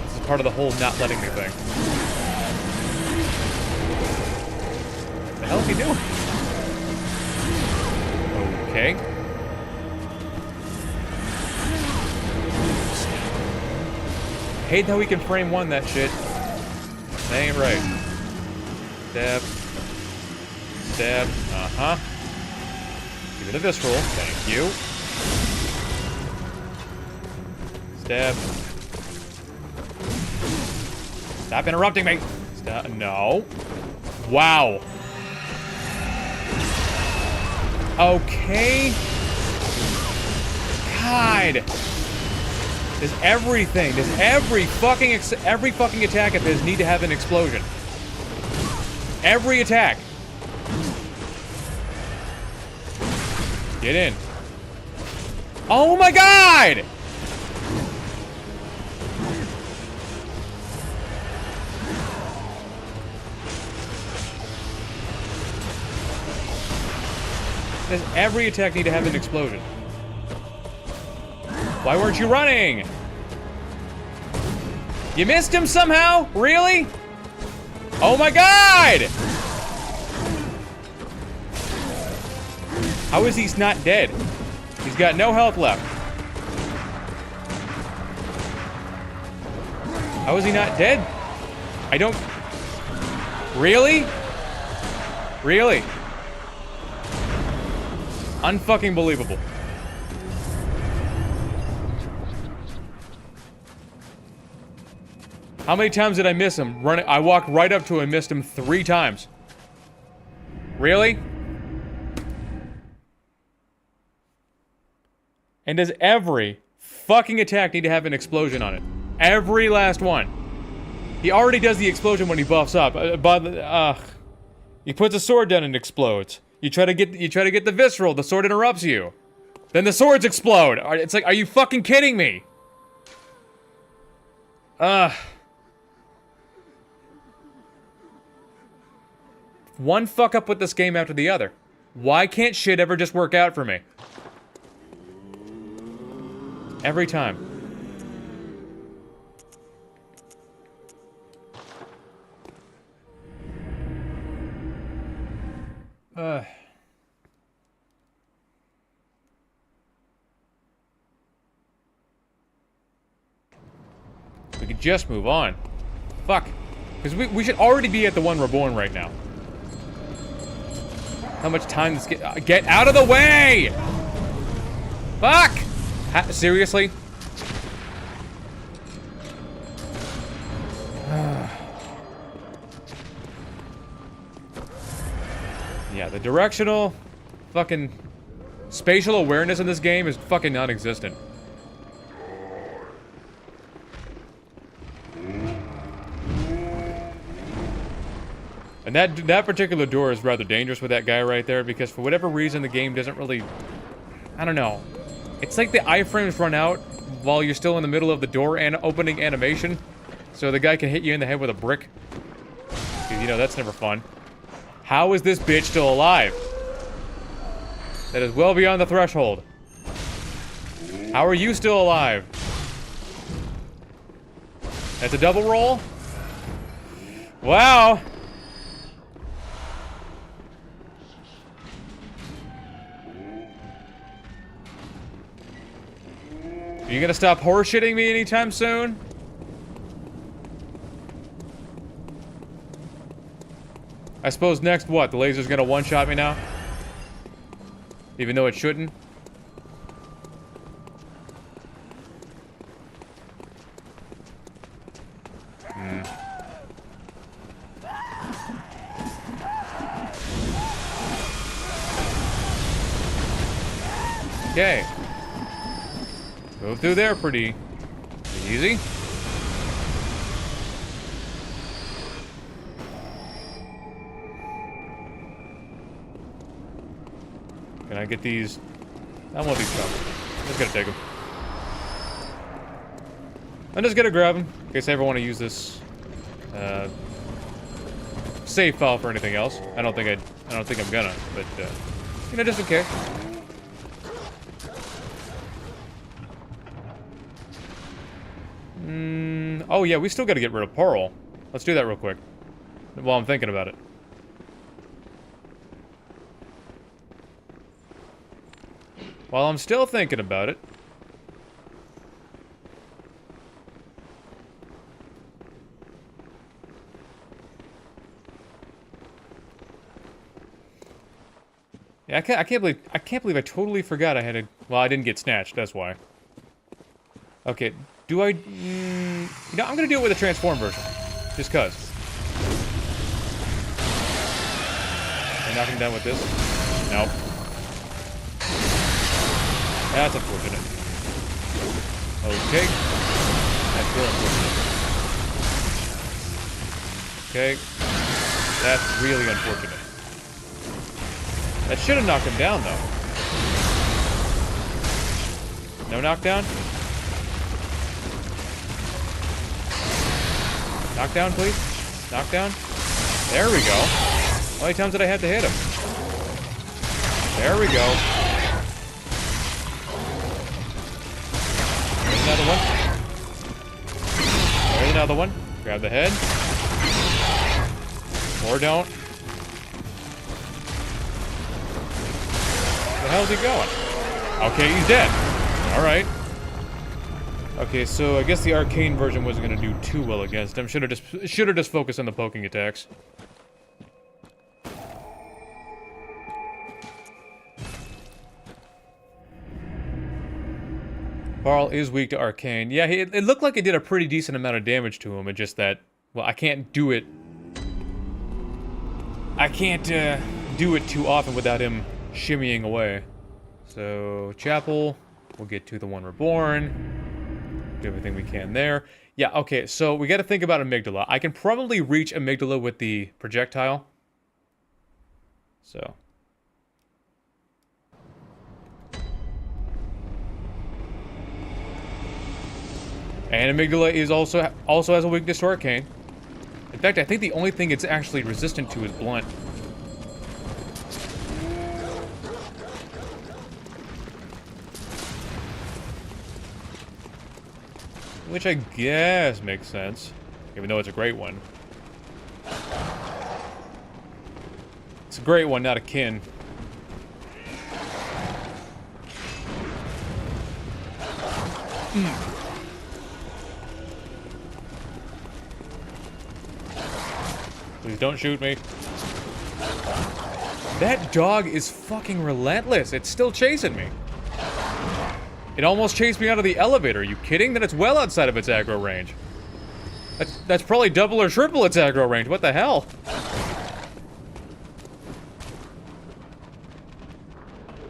This is part of the whole not letting me thing. What the hell is he doing? Okay. Hate how we can frame one that shit. That ain't right. Stab. Stab. Uh-huh. Give it a visceral. Thank you. Stab. Stop interrupting me. Stop. No. Wow. Okay. God. Does every fucking attack of his need to have an explosion? Every attack. Get in. Oh my god! Does every attack need to have an explosion? Why weren't you running? You missed him somehow? Really? Oh my god! How is he not dead? He's got no health left. How is he not dead? I don't... Really? Really? Unfucking believable. How many times did I miss him? I walked right up to him and missed him 3 times. Really? And does every fucking attack need to have an explosion on it? Every last one. He already does the explosion when he buffs up. He puts a sword down and explodes. You try to get the visceral, the sword interrupts you. Then the swords explode. It's like, are you fucking kidding me? One fuck up with this game after the other. Why can't shit ever just work out for me? Every time. We could just move on. Fuck. Because we should already be at the one we're born right now. How much time this get out of the way! Fuck! Seriously? Yeah, the directional fucking spatial awareness in this game is fucking non-existent. And that particular door is rather dangerous with that guy right there, because for whatever reason the game doesn't really... I don't know. It's like the iframes run out while you're still in the middle of the door and opening animation. So the guy can hit you in the head with a brick. You you know, that's never fun. How is this bitch still alive? That is well beyond the threshold. How are you still alive? That's a double roll? Wow! Are you gonna stop horseshitting me anytime soon? I suppose next what? The laser's gonna one-shot me now? Even though it shouldn't? Okay. Move through there pretty easy. Can I get these? I want these shots. I'm just gonna take them. I'm just gonna grab them in case I ever want to use this save file for anything else. I don't think I'm gonna, but you know, just in case. Oh yeah, we still gotta get rid of Pearl. Let's do that real quick. While I'm thinking about it. While I'm still thinking about it. Yeah, I can't believe I totally forgot I had a. Well, I didn't get snatched. That's why. Okay, do I? You know, I'm gonna do it with a transform version, just cause. Can I knock him down with this? Nope. That's unfortunate. Okay. That's real unfortunate. Okay. That's really unfortunate. That should have knocked him down, though. No knockdown? Knockdown, please? Knockdown? There we go. How many times did I have to hit him? There we go. There's another one. There's another one. Grab the head. Or don't. Where the hell's he going? Okay, he's dead. Alright. Okay, so I guess the arcane version wasn't gonna do too well against him. Should have just focused on the poking attacks. Carl is weak to arcane. Yeah, it looked like it did a pretty decent amount of damage to him. It's just that, well, I can't do it. I can't do it too often without him shimmying away. So, Chapel. We'll get to the One Reborn. Do everything we can there. Yeah, okay, so we gotta think about Amygdala. I can probably reach Amygdala with the projectile. So. And Amygdala is also has a weakness to arcane. In fact, I think the only thing it's actually resistant to is blunt. Which I guess makes sense, even though it's a great one. It's a great one, not a kin. Please don't shoot me. That dog is fucking relentless. It's still chasing me. It almost chased me out of the elevator. Are you kidding? Then it's well outside of its aggro range. That's probably double or triple its aggro range. What the hell?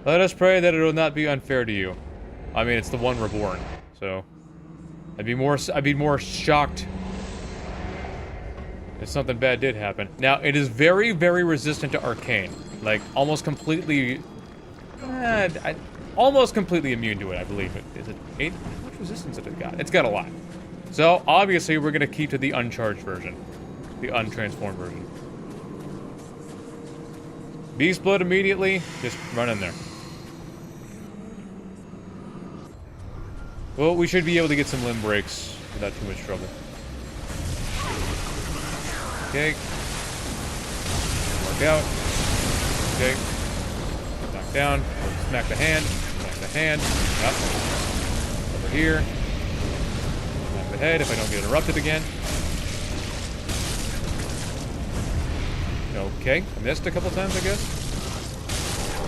Let us pray that it will not be unfair to you. I mean, it's the One Reborn, so I'd be more shocked if something bad did happen. Now, it is very, very resistant to arcane. Like, almost completely... almost completely immune to it, I believe. Is it 8? How much resistance has it got? It's got a lot. So, obviously, we're going to keep to the uncharged version. The untransformed version. Beast blood immediately. Just run in there. Well, we should be able to get some limb breaks without too much trouble. Okay. Work out. Okay. Knock down. Smack the hand. Smack the hand. Up. Over here. Smack the head if I don't get interrupted again. Okay. I missed a couple times, I guess.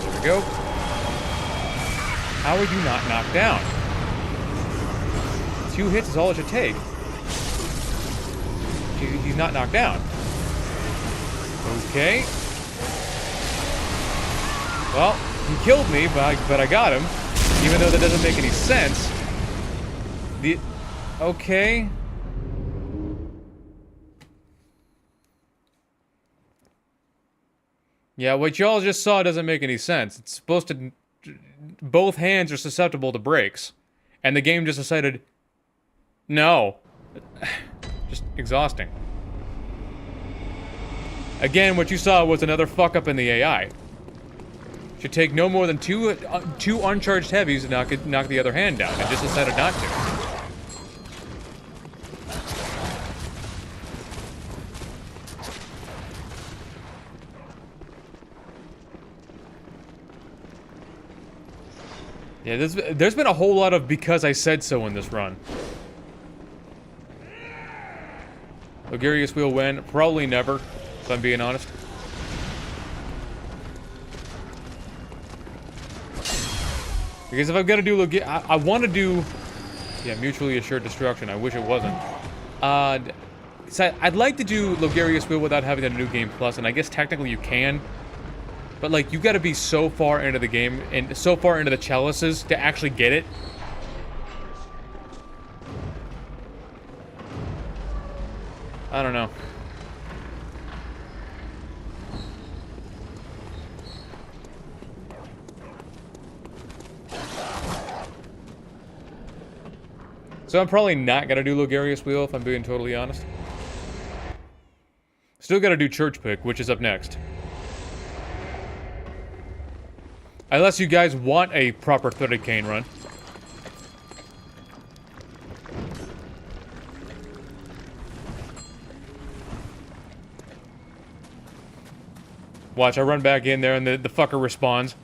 There we go. How are you not knocked down? 2 hits is all it should take. He's not knocked down. Okay. Well, he killed me, but I got him. Even though that doesn't make any sense. Okay. Yeah, what y'all just saw doesn't make any sense. It's supposed to... Both hands are susceptible to breaks. And the game just decided... No. Just exhausting. Again, what you saw was another fuck up in the AI. Should take no more than two uncharged heavies to knock the other hand down. It just decided not to. Yeah, there's been a whole lot of because I said so in this run. Logarius will win. Probably never, if I'm being honest. Because if I've got to do I want to do... Yeah, mutually assured destruction. I wish it wasn't. So I'd like to do Logarius Will without having a new game plus, and I guess technically you can. But, like, you gotta be so far into the game, and so far into the chalices to actually get it. I don't know. So I'm probably not gonna do Logarius Wheel, if I'm being totally honest. Still gotta do Church Pick, which is up next. Unless you guys want a proper threaded cane run. Watch, I run back in there and the fucker responds.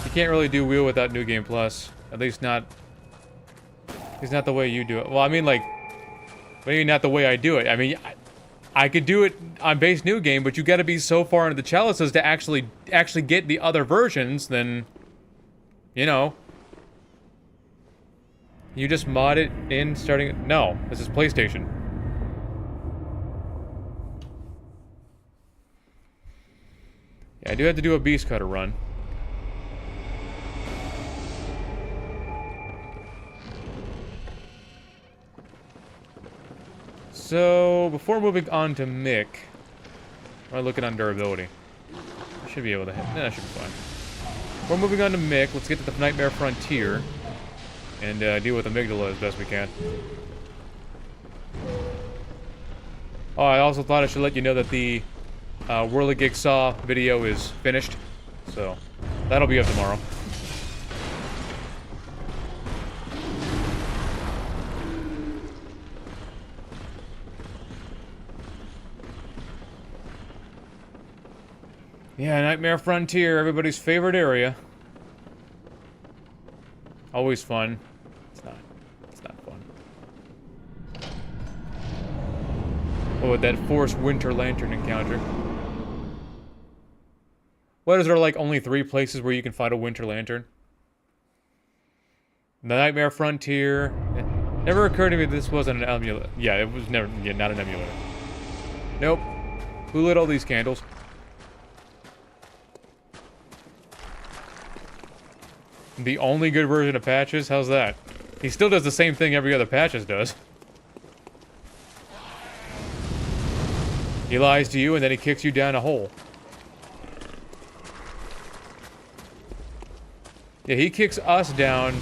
You can't really do wheel without New Game Plus. At least not... It's not the way you do it. Well, I mean, like, maybe not the way I do it. I mean, I could do it on base new game, but you got to be so far into the chalices to actually get the other versions. Then, you know, you just mod it in starting. No, this is PlayStation. Yeah, I do have to do a Beast Cutter run. So, before moving on to Mick, I'm looking on durability. I should be able to hit. That should be fine. Before moving on to Mick, let's get to the Nightmare Frontier and deal with Amygdala as best we can. Oh, I also thought I should let you know that the Whirligig Saw video is finished, so that'll be up tomorrow. Yeah, Nightmare Frontier, everybody's favorite area. Always fun. It's not fun. Oh, with that forced Winter Lantern encounter. What is there, like, only 3 places where you can find a Winter Lantern? The Nightmare Frontier. It never occurred to me this wasn't an emulator. Yeah, it was never, yeah, not an emulator. Nope. Who lit all these candles? The only good version of Patches? How's that? He still does the same thing every other Patches does. He lies to you and then he kicks you down a hole. Yeah, he kicks us down.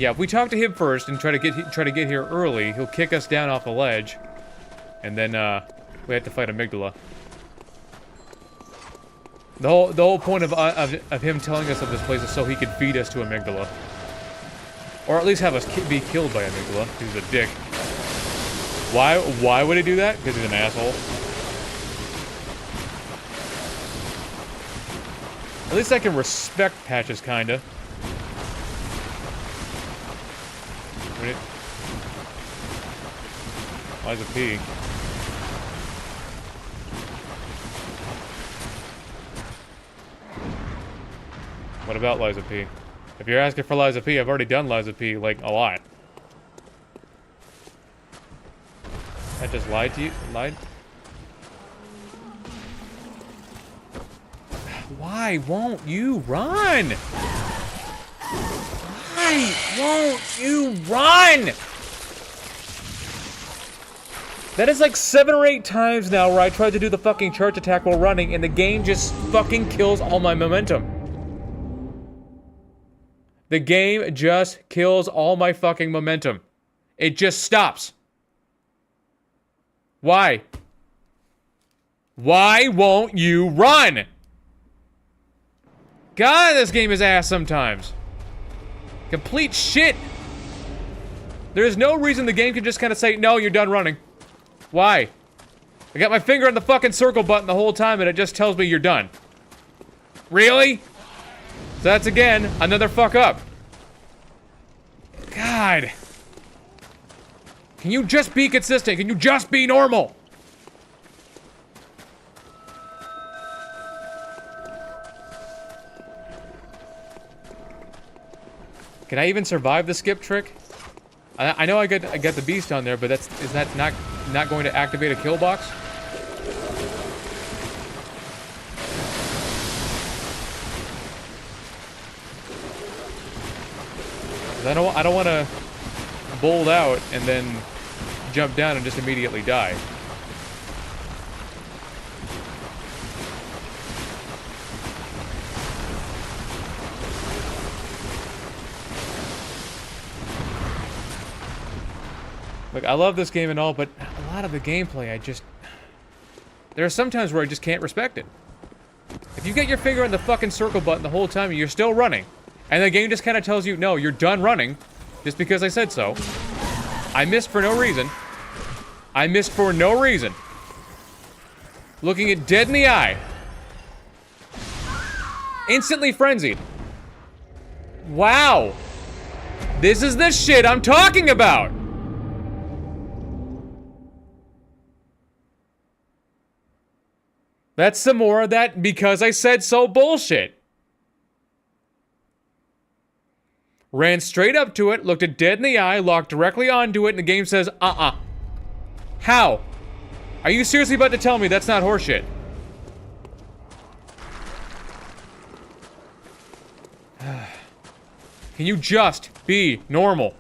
Yeah, if we talk to him first and try to get here early, he'll kick us down off the ledge, and then we have to fight Amygdala. The whole point of him telling us of this place is so he could feed us to Amygdala, or at least have us be killed by Amygdala. He's a dick. Why would he do that? Because he's an asshole. At least I can respect Patches, kinda. Liza P. What about Liza P? If you're asking for Liza P, I've already done Liza P, like, a lot. I just lied to you? Lied? Why won't you run? Why won't you run? That is like 7 or 8 times now where I tried to do the fucking charge attack while running and the game just fucking kills all my momentum. The game just kills all my fucking momentum. It just stops. Why? Why won't you run? God, this game is ass sometimes. Complete shit. There's no reason the game can just kind of say, no, you're done running. Why? I got my finger on the fucking circle button the whole time and it just tells me you're done. Really? So that's again, another fuck up. God. Can you just be consistent? Can you just be normal? Can I even survive the skip trick? I know I got the beast on there, but is that not going to activate a kill box? I don't want to bolt out and then jump down and just immediately die. Look, I love this game and all, but a lot of the gameplay, there are some times where I just can't respect it. If you get your finger on the fucking circle button the whole time and you're still running, and the game just kind of tells you, no, you're done running, just because I said so. I missed for no reason. I missed for no reason. Looking it dead in the eye. Instantly frenzied. Wow. This is the shit I'm talking about. That's some more of that because I said so bullshit. Ran straight up to it, looked it dead in the eye, locked directly onto it, and the game says, How? Are you seriously about to tell me that's not horseshit? Can you just be normal?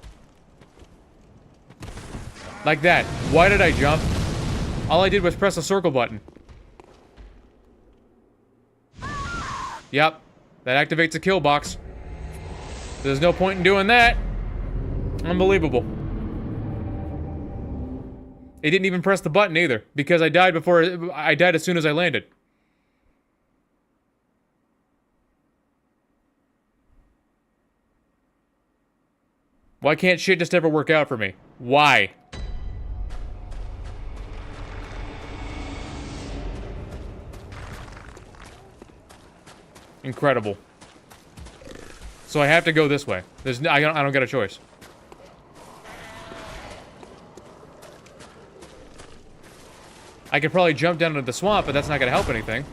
Like that. Why did I jump? All I did was press the circle button. Yep, that activates a kill box. There's no point in doing that. Unbelievable. It didn't even press the button either, because I died as soon as I landed. Why can't shit just ever work out for me? Why? Incredible. So I have to go this way. I don't get a choice. I could probably jump down into the swamp, but that's not gonna help anything.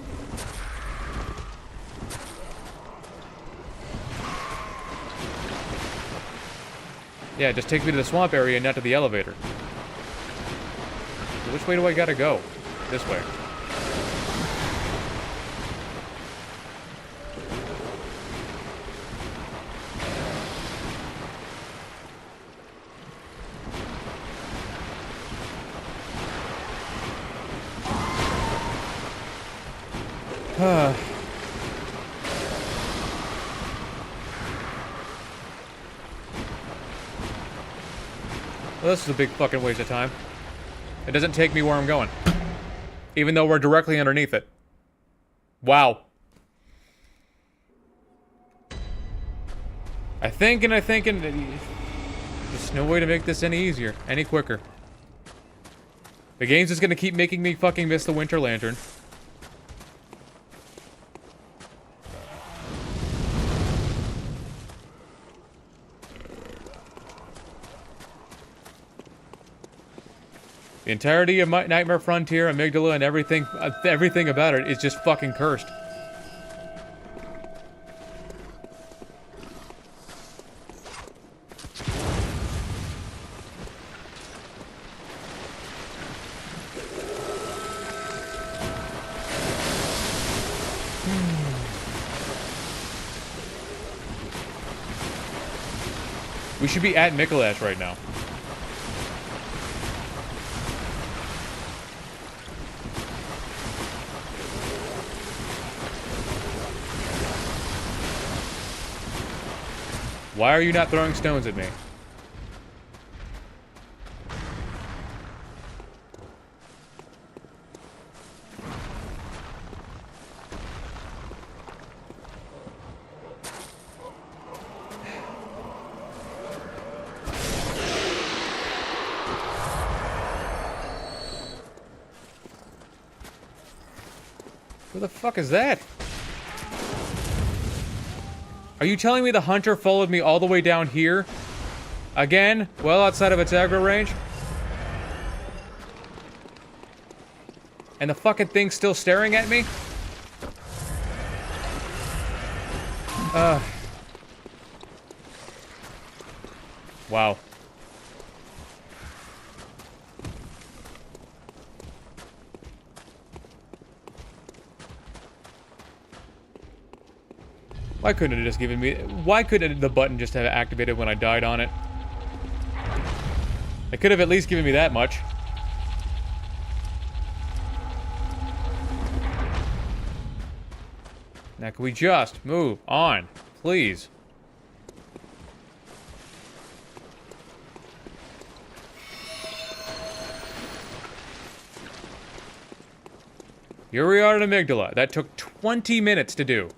Yeah, just take me to the swamp area and not to the elevator. So which way do I gotta go? This way. Well, this is a big fucking waste of time. It doesn't take me where I'm going. Even though we're directly underneath it. Wow. I think there's no way to make this any easier, any quicker. The game's just gonna keep making me fucking miss the Winter Lantern. The entirety of Nightmare Frontier, Amygdala, and everything about it is just fucking cursed. We should be at Mikolash right now. Why are you not throwing stones at me? Who the fuck is that? Are you telling me the hunter followed me all the way down here? Again? Well outside of its aggro range? And the fucking thing's still staring at me? Wow. Why couldn't it just given me... Why couldn't the button just have activated when I died on it? It could have at least given me that much. Now can we just move on, please? Here we are at Amygdala. That took 20 minutes to do.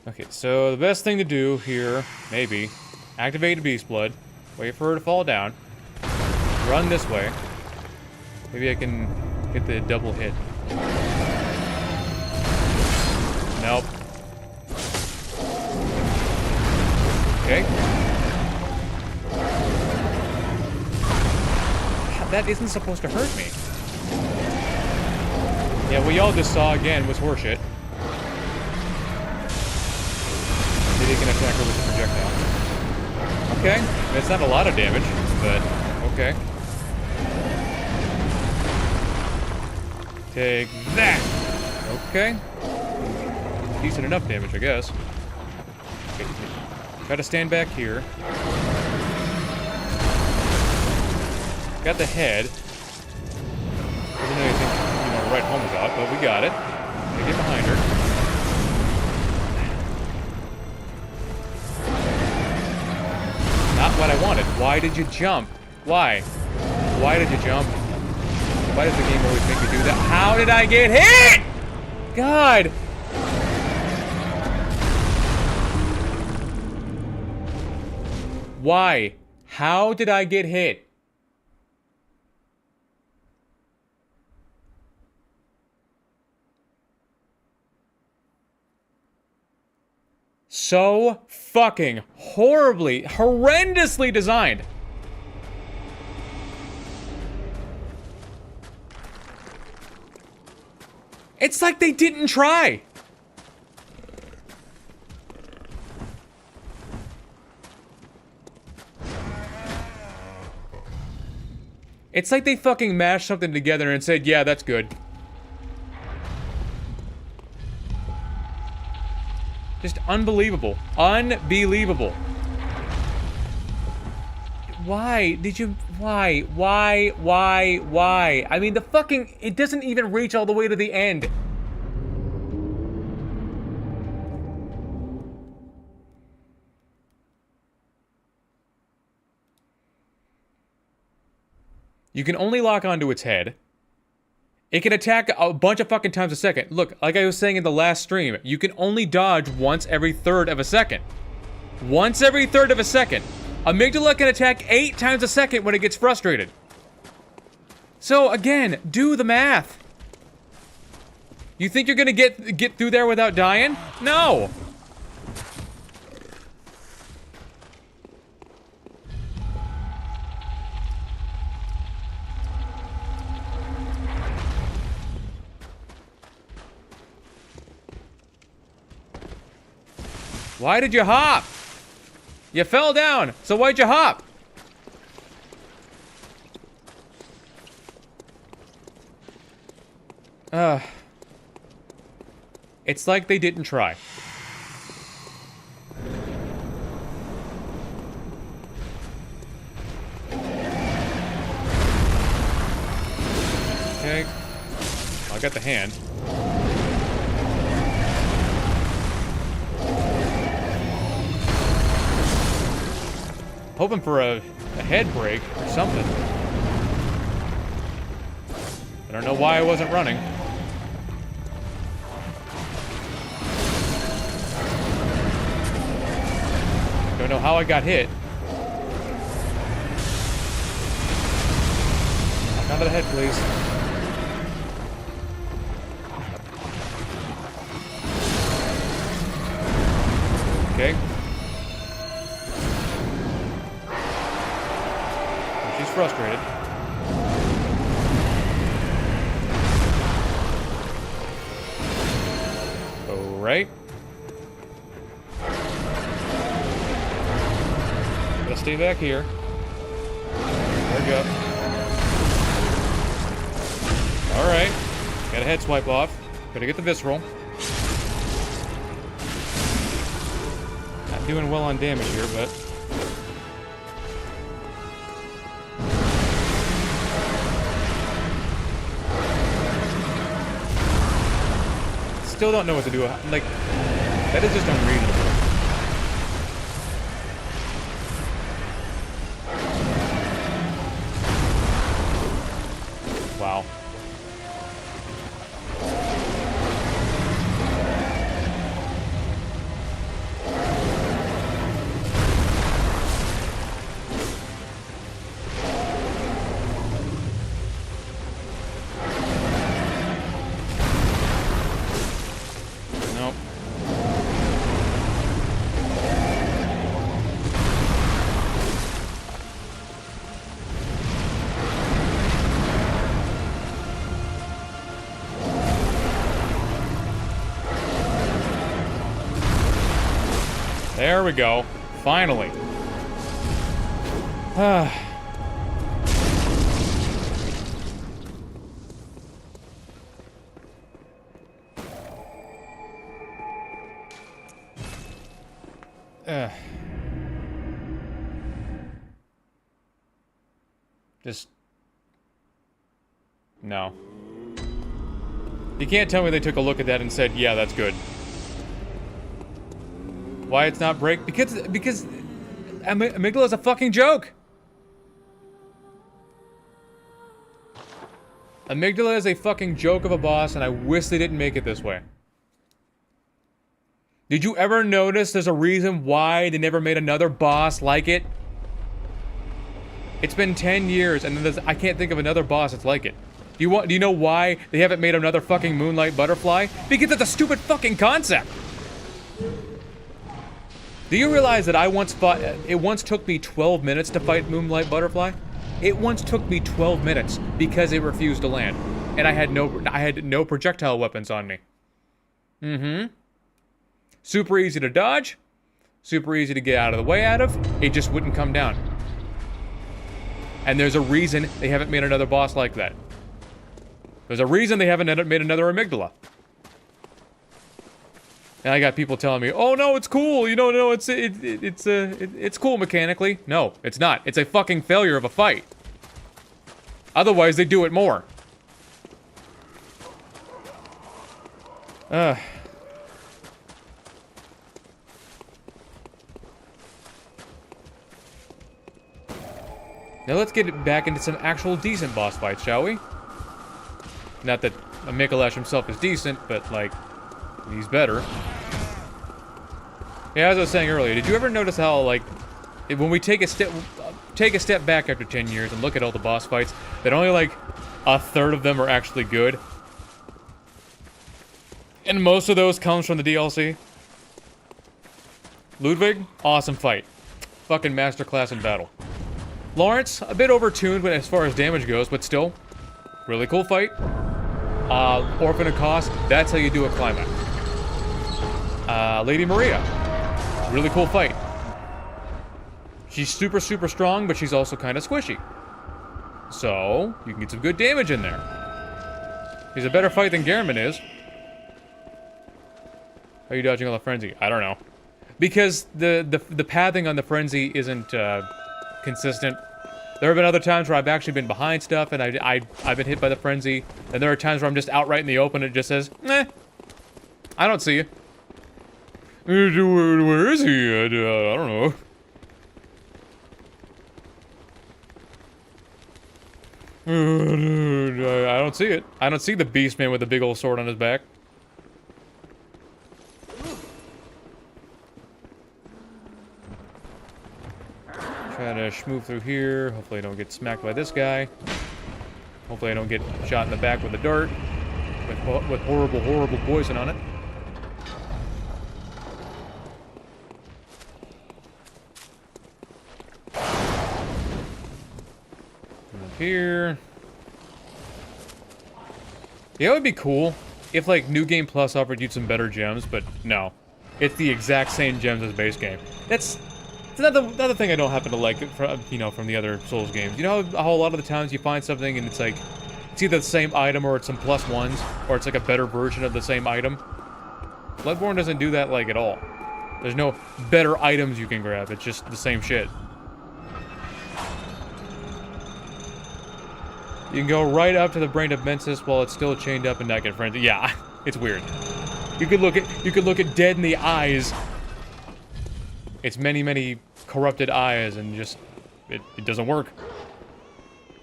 Okay, so the best thing to do here, maybe, activate Beast Blood, wait for her to fall down, run this way. Maybe I can get the double hit. Nope. Okay. God, that isn't supposed to hurt me. Yeah, what y'all just saw again was horseshit. Maybe they can attack her with a projectile. Okay, that's not a lot of damage, but okay. Take that! Okay. Decent enough damage, I guess. Okay. Try to stand back here. Got the head. Doesn't know anything, to write home about, but we got it. Gonna get behind her. Not what I wanted. Why did you jump? Why? Why did you jump? Why does the game always make me do that? How did I get hit? God! Why? How did I get hit? So fucking horribly, horrendously designed. It's like they didn't try. It's like they fucking mashed something together and said, yeah, that's good. Just unbelievable. Unbelievable. Why did you... Why? I mean, the fucking... It doesn't even reach all the way to the end. You can only lock onto its head. It can attack a bunch of fucking times a second. Look, like I was saying in the last stream, you can only dodge once every third of a second. Once every third of a second. Amygdala can attack 8 times a second when it gets frustrated. So again, do the math. You think you're gonna get through there without dying? No! Why did you hop? You fell down, so why'd you hop? It's like they didn't try. Okay. I got the hand. Hoping for a head break or something. I don't know why I wasn't running. Don't know how I got hit. Knock onto the head, please. Okay. She's frustrated. Alright. Gotta stay back here. There we go. Alright. Got a head swipe off. Gotta get the visceral. Not doing well on damage here, but... Still don't know what to do. Like, that is just unreasonable. Wow. Nope. There we go. Finally. Just... No. You can't tell me they took a look at that and said, yeah, that's good. Why it's not break? Because Amygdala is a fucking joke. Amygdala is a fucking joke of a boss, and I wish they didn't make it this way. Did you ever notice there's a reason why they never made another boss like it? It's been 10 years, and I can't think of another boss that's like it. Do you know why they haven't made another fucking Moonlight Butterfly? Because it's a stupid fucking concept. Do you realize that it once took me 12 minutes to fight Moonlight Butterfly? It once took me 12 minutes because it refused to land. And I had no projectile weapons on me. Mm-hmm. Super easy to dodge. Super easy to get out of the way out of. It just wouldn't come down. And there's a reason they haven't made another boss like that. There's a reason they haven't made another Amygdala. And I got people telling me, "Oh no, it's cool. You know, no, it's cool mechanically." No, it's not. It's a fucking failure of a fight. Otherwise, they do it more. Now let's get it back into some actual decent boss fights, shall we? Not that Mikolash himself is decent, but, like, he's better. Yeah, as I was saying earlier, did you ever notice how, like, when we take a step back after 10 years and look at all the boss fights, that only, like, a third of them are actually good? And most of those comes from the DLC. Ludwig, awesome fight. Fucking masterclass in battle. Lawrence, a bit overtuned as far as damage goes, but still, really cool fight. Orphan of Cost, that's how you do a climax. Lady Maria, really cool fight. She's super, super strong, but she's also kind of squishy. So, you can get some good damage in there. She's a better fight than Gehrman is. How are you dodging all the frenzy? I don't know. Because the pathing on the frenzy isn't consistent. There have been other times where I've actually been behind stuff and I've been hit by the frenzy. And there are times where I'm just outright in the open and it just says, "Meh, I don't see you." Where is he? I don't know. I don't see it. I don't see the Beastman with the big old sword on his back. Try to schmoof through here. Hopefully I don't get smacked by this guy. Hopefully I don't get shot in the back with a dart. With horrible, horrible poison on it. Up here. Yeah, it would be cool if, like, New Game Plus offered you some better gems, but no. It's the exact same gems as base game. That's another thing I don't happen to like, from the other Souls games. You know how a lot of the times you find something and it's like, it's either the same item or it's some plus ones, or it's like a better version of the same item? Bloodborne doesn't do that, like, at all. There's no better items you can grab, it's just the same shit. You can go right up to the brain of Mensis while it's still chained up and not get frenzied. Yeah, it's weird. You could look it dead in the eyes. Its many, many corrupted eyes, and just it doesn't work.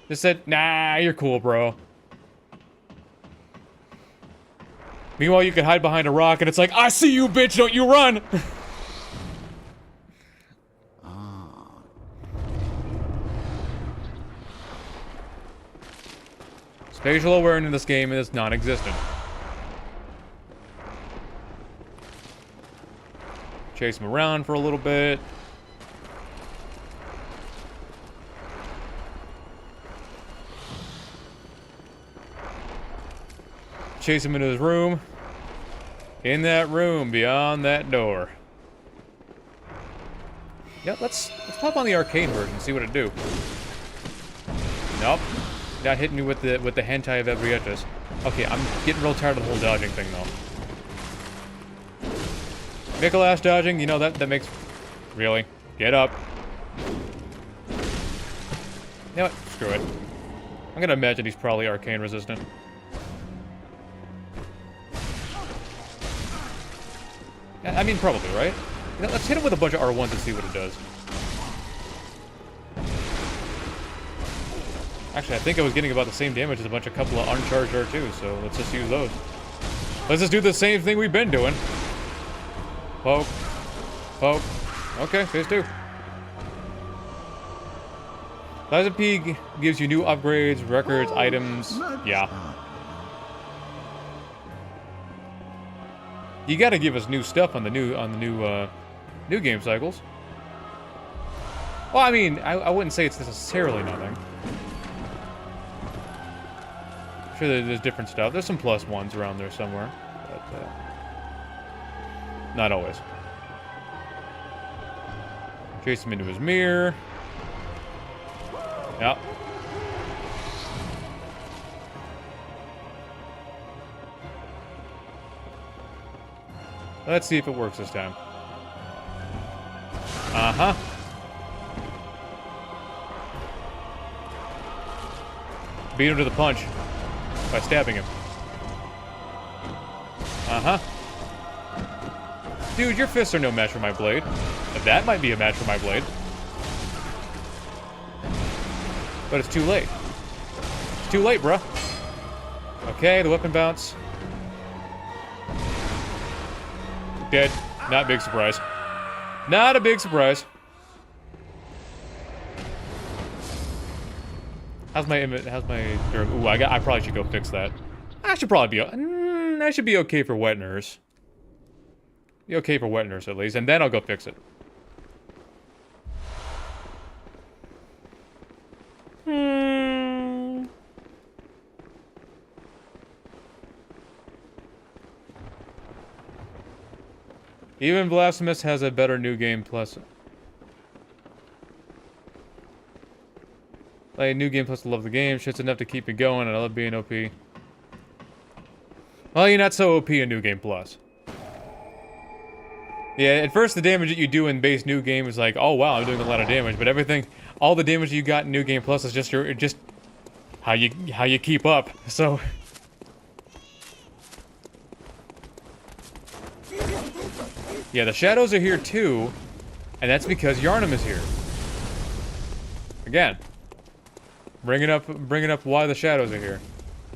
Just said, nah, you're cool, bro. Meanwhile, you can hide behind a rock, and it's like, I see you, bitch, don't you run! Spatial awareness in this game is non-existent. Chase him around for a little bit. Chase him into his room. In that room, beyond that door. Yeah, let's pop on the arcade version, see what it do. Nope. Not hitting me with the hentai of Ebrietas. Okay, I'm getting real tired of the whole dodging thing though. Mikolash dodging, you know that makes... Really? Get up. You know what? Screw it. I'm gonna imagine he's probably arcane resistant. I mean, probably, right? You know, let's hit him with a bunch of R1s and see what it does. Actually, I think I was getting about the same damage as a couple of uncharged R2s, so let's just use those. Let's just do the same thing we've been doing. Poke. Poke. Okay, phase 2. Liza P gives you new upgrades, records, items. Yeah. You gotta give us new stuff on the new game cycles. Well, I mean, I wouldn't say it's necessarily nothing. Sure, there's different stuff. There's some plus ones around there somewhere, but not always. Chase him into his mirror. Yep. Let's see if it works this time. Uh-huh. Beat him to the punch. By stabbing him. Uh-huh. Dude, your fists are no match for my blade. That might be a match for my blade. But it's too late. It's too late, bruh. Okay, the weapon bounce. Dead. Not big surprise. Not a big surprise. How's my ooh, I probably should go fix that. I should probably be I should be okay for wet nurse. Be okay for wet nurse at least, and then I'll go fix it. Even Blasphemous has a better new game plus. Like, new game plus I love the game. Shit's enough to keep me going, and I love being OP. Well, you're not so OP in New Game Plus. Yeah, at first the damage that you do in base New Game is like, oh wow, I'm doing a lot of damage, but everything, all the damage you got in New Game Plus is just how you keep up. So. Yeah, the shadows are here too, and that's because Yharnam is here. Again, bringing up why the shadows are here.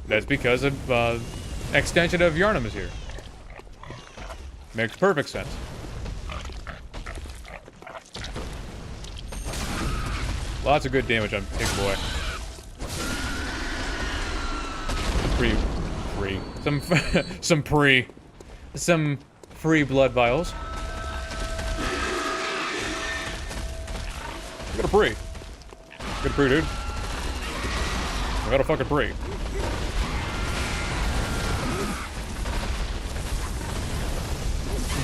That's because of extension of Yharnam is here. Makes perfect sense. Lots of good damage on Pig Boy. Some free blood vials. I gotta pray. Gotta pray, dude. I gotta fucking pray.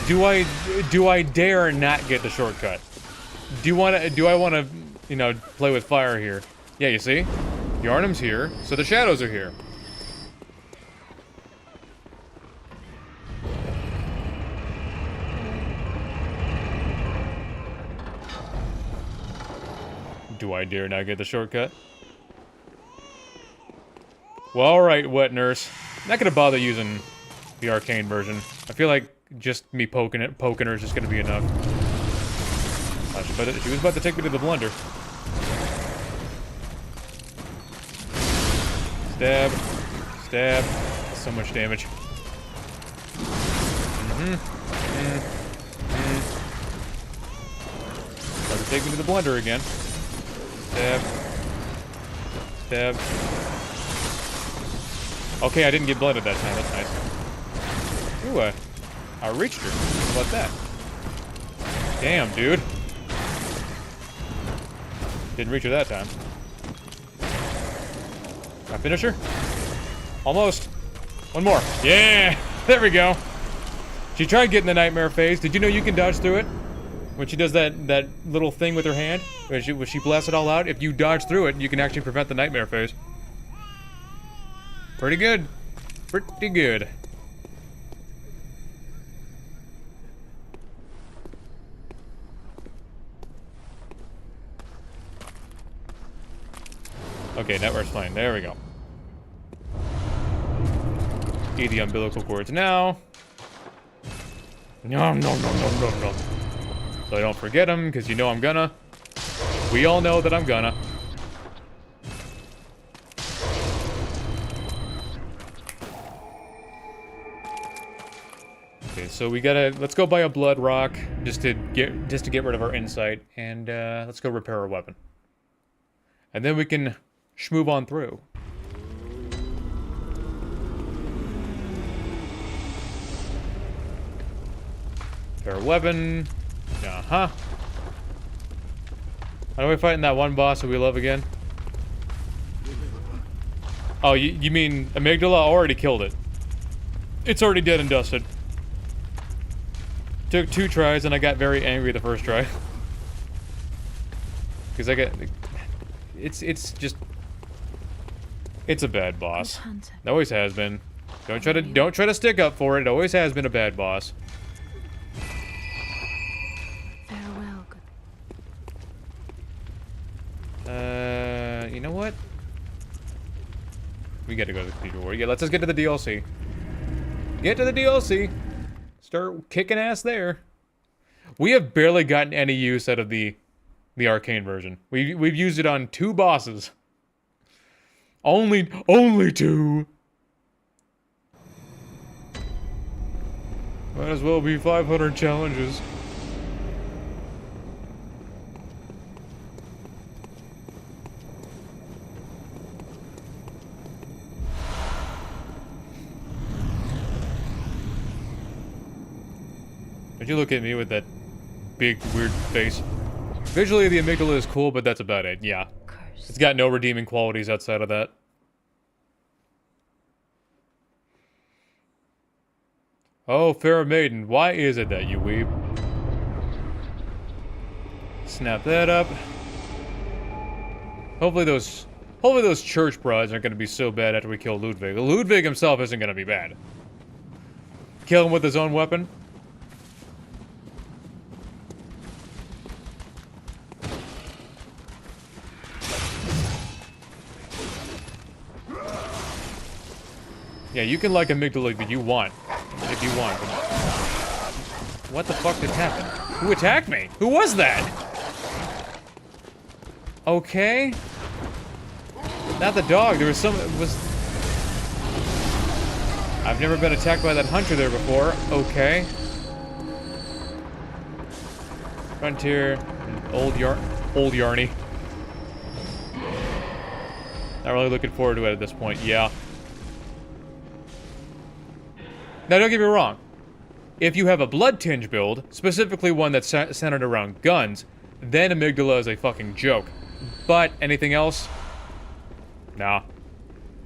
Do I dare not get the shortcut? Do I wanna, you know, play with fire here? Yeah, you see? Yharnam's here, so the shadows are here. Do I dare not get the shortcut? Well, alright, Wet Nurse. Not gonna bother using the arcane version. I feel like just me poking her is just gonna be enough. She was about to take me to the blender. Stab. Stab. So much damage. About to take me to the blender again. Stab. Stab. Okay, I didn't get blended that time. That's nice. Ooh, I reached her. How about that? Damn, dude. Didn't reach her that time. Can I finish her? Almost. One more. Yeah! There we go. She tried getting the nightmare phase. Did you know you can dodge through it? When she does that little thing with her hand, when she blasts it all out, if you dodge through it, you can actually prevent the nightmare phase. Pretty good. Pretty good. Okay, network's fine. There we go. Eat the umbilical cords now. No. So I don't forget them, because you know I'm gonna. We all know that I'm gonna. Okay, so we gotta, let's go buy a blood rock just to get rid of our insight, and let's go repair our weapon. And then we can schmoob on through. Repair weapon. Uh-huh. How do we fight in that one boss that we love again? Oh, you mean Amygdala already killed it. It's already dead and dusted. Took 2 tries and I got very angry the first try. Because I got... It's just... It's a bad boss. It always has been. Don't try to stick up for it. It always has been a bad boss. Farewell. You know what? We gotta go to the Cathedral War. Yeah, let's just get to the DLC. Get to the DLC. Start kicking ass there. We have barely gotten any use out of the arcane version. We've used it on 2 bosses. Only 2. Might as well be 500 challenges. Don't you look at me with that big, weird face. Visually, the amygdala is cool, but that's about it, yeah. Curse. It's got no redeeming qualities outside of that. Oh, fair maiden, why is it that you weep? Snap that up. Hopefully those church brides aren't gonna be so bad after we kill Ludwig. Ludwig himself isn't gonna be bad. Kill him with his own weapon? Yeah, you can like amygdala if you want. If you want. What the fuck did happen? Who attacked me? Who was that? Okay. Not the dog. There was some. It was. I've never been attacked by that hunter there before. Okay. Frontier. Old Yarny. Not really looking forward to it at this point. Yeah. Now, don't get me wrong. If you have a blood tinge build, specifically one that's centered around guns, then amygdala is a fucking joke. But anything else? Nah.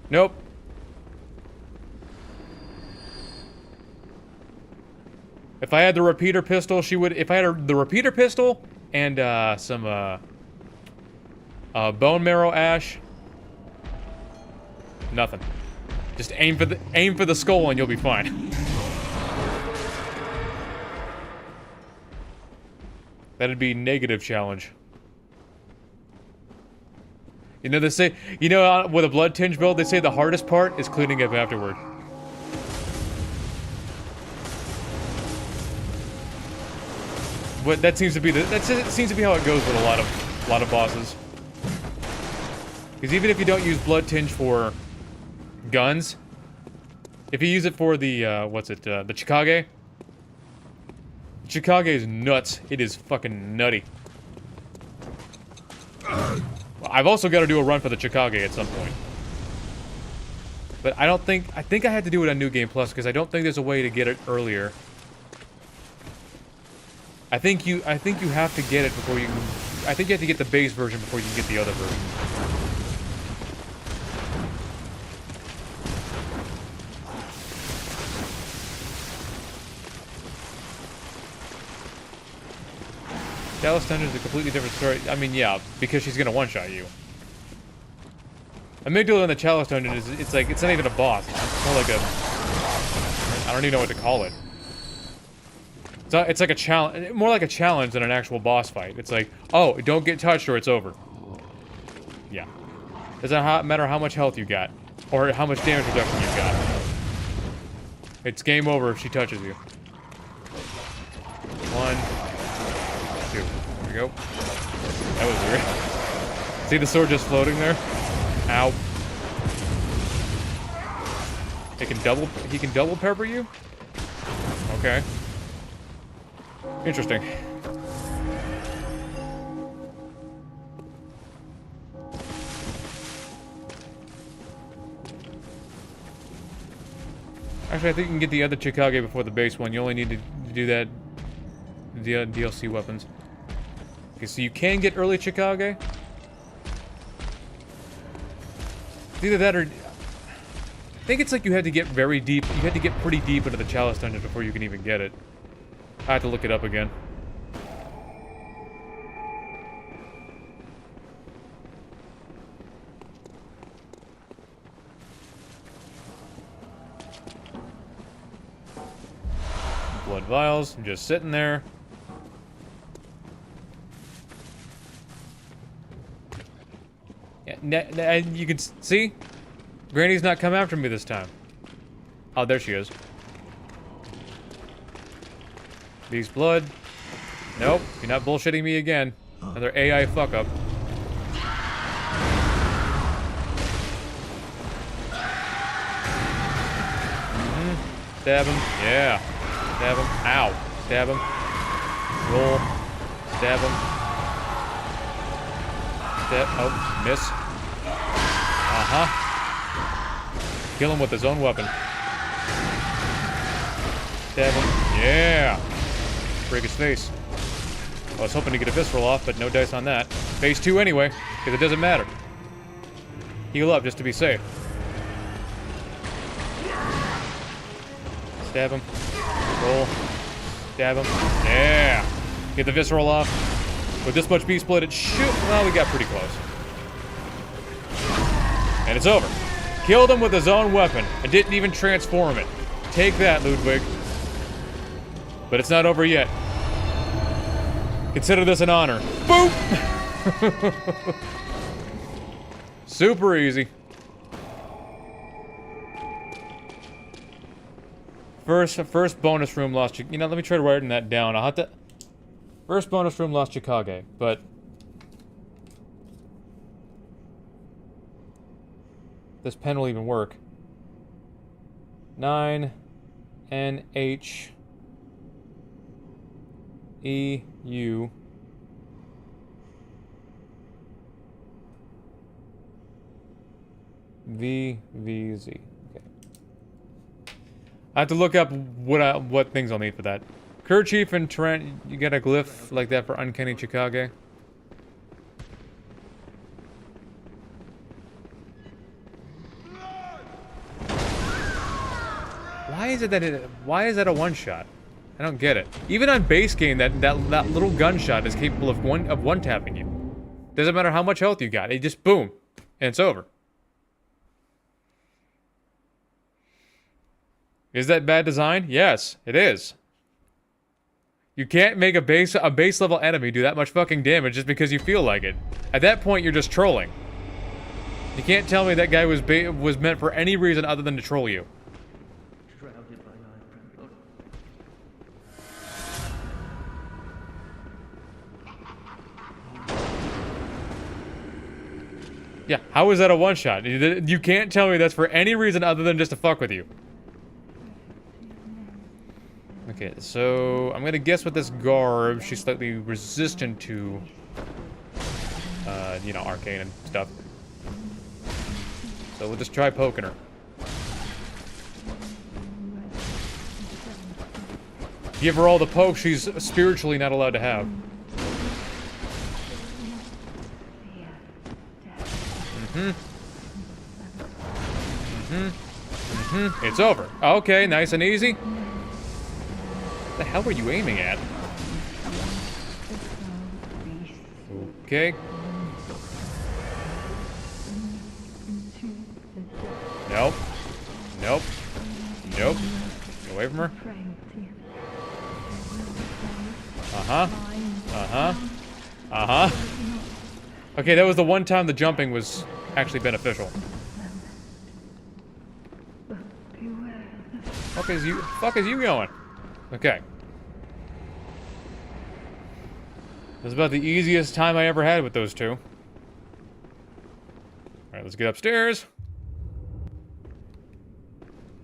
Nope. If I had the repeater pistol, she would. If I had the repeater pistol and some bone marrow ash, nothing. Just aim for the skull and you'll be fine. That'd be negative challenge. You know, they say, with a blood tinge build, they say the hardest part is cleaning up afterward. But that seems to be how it goes with a lot of bosses. Because even if you don't use blood tinge for guns, if you use it for the the Chikage. Chikage is nuts. It is fucking nutty. I've also got to do a run for the Chikage at some point. But I think I had to do it on New Game Plus because I don't think there's a way to get it earlier. I think you have to get it before you can. I think you have to get the base version before you can get the other version. Dallas Dungeon is a completely different story. I mean, yeah, because she's gonna one-shot you. Amygdala in the Chalice Dungeon it's not even a boss. It's more like a... I don't even know what to call it. It's like a challenge, more like a challenge than an actual boss fight. It's like, oh, don't get touched or it's over. Yeah. Doesn't matter how much health you got, or how much damage reduction you've got. It's game over if she touches you. 1, 2. There we go. That was weird. See the sword just floating there? Ow. He can double pepper you? Okay. Interesting. Actually, I think you can get the other Chikage before the base one. You only need to do that the DLC weapons. Okay, so you can get early Chikage. It's either that or... I think it's like you had to get very deep. You had to get pretty deep into the Chalice Dungeon before you can even get it. I have to look it up again. Blood vials, I'm just sitting there. Yeah, you can see? Granny's not come after me this time. Oh, there she is. Beast blood. Nope, you're not bullshitting me again. Another AI fuck up. Stab him. Yeah. Stab him. Ow. Stab him. Roll. Stab him. Stab. Oh, miss. Uh-huh. Kill him with his own weapon. Stab him. Yeah. Break his face. I was hoping to get a visceral off, but no dice on that. Phase 2 anyway, because it doesn't matter. Heal up just to be safe. Stab him. Roll. Stab him. Yeah. Get the visceral off. With this much B-split, it should... Well, we got pretty close. And it's over. Killed him with his own weapon. And didn't even transform it. Take that, Ludwig. But it's not over yet. Consider this an honor. Boop! Super easy. First bonus room lost... You know, let me try writing that down. I'll have to... First bonus room lost Chicago, but... This pen will even work. 9 NH EU VVZ. Okay. I have to look up what things I'll need for that. Kerchief and Trent, you get a glyph like that for Uncanny Chicago. Why is that a one-shot? I don't get it. Even on base game, that little gunshot is capable of one-tapping you. Doesn't matter how much health you got. It just boom, and it's over. Is that bad design? Yes, it is. You can't make a base level enemy do that much fucking damage just because you feel like it. At that point, you're just trolling. You can't tell me that guy was meant for any reason other than to troll you. Yeah, how is that a one-shot? You can't tell me that's for any reason other than just to fuck with you. Okay, so I'm gonna guess with this garb, she's slightly resistant to, you know, arcane and stuff. So we'll just try poking her. Give her all the poke she's spiritually not allowed to have. It's over. Okay, nice and easy. What the hell were you aiming at? Okay. Nope. Nope. Nope. Get away from her. Uh-huh. Uh-huh. Uh-huh. Okay, that was the one time the jumping was actually beneficial. Fuck is you going? Okay. This is about the easiest time I ever had with those two. Alright, let's get upstairs.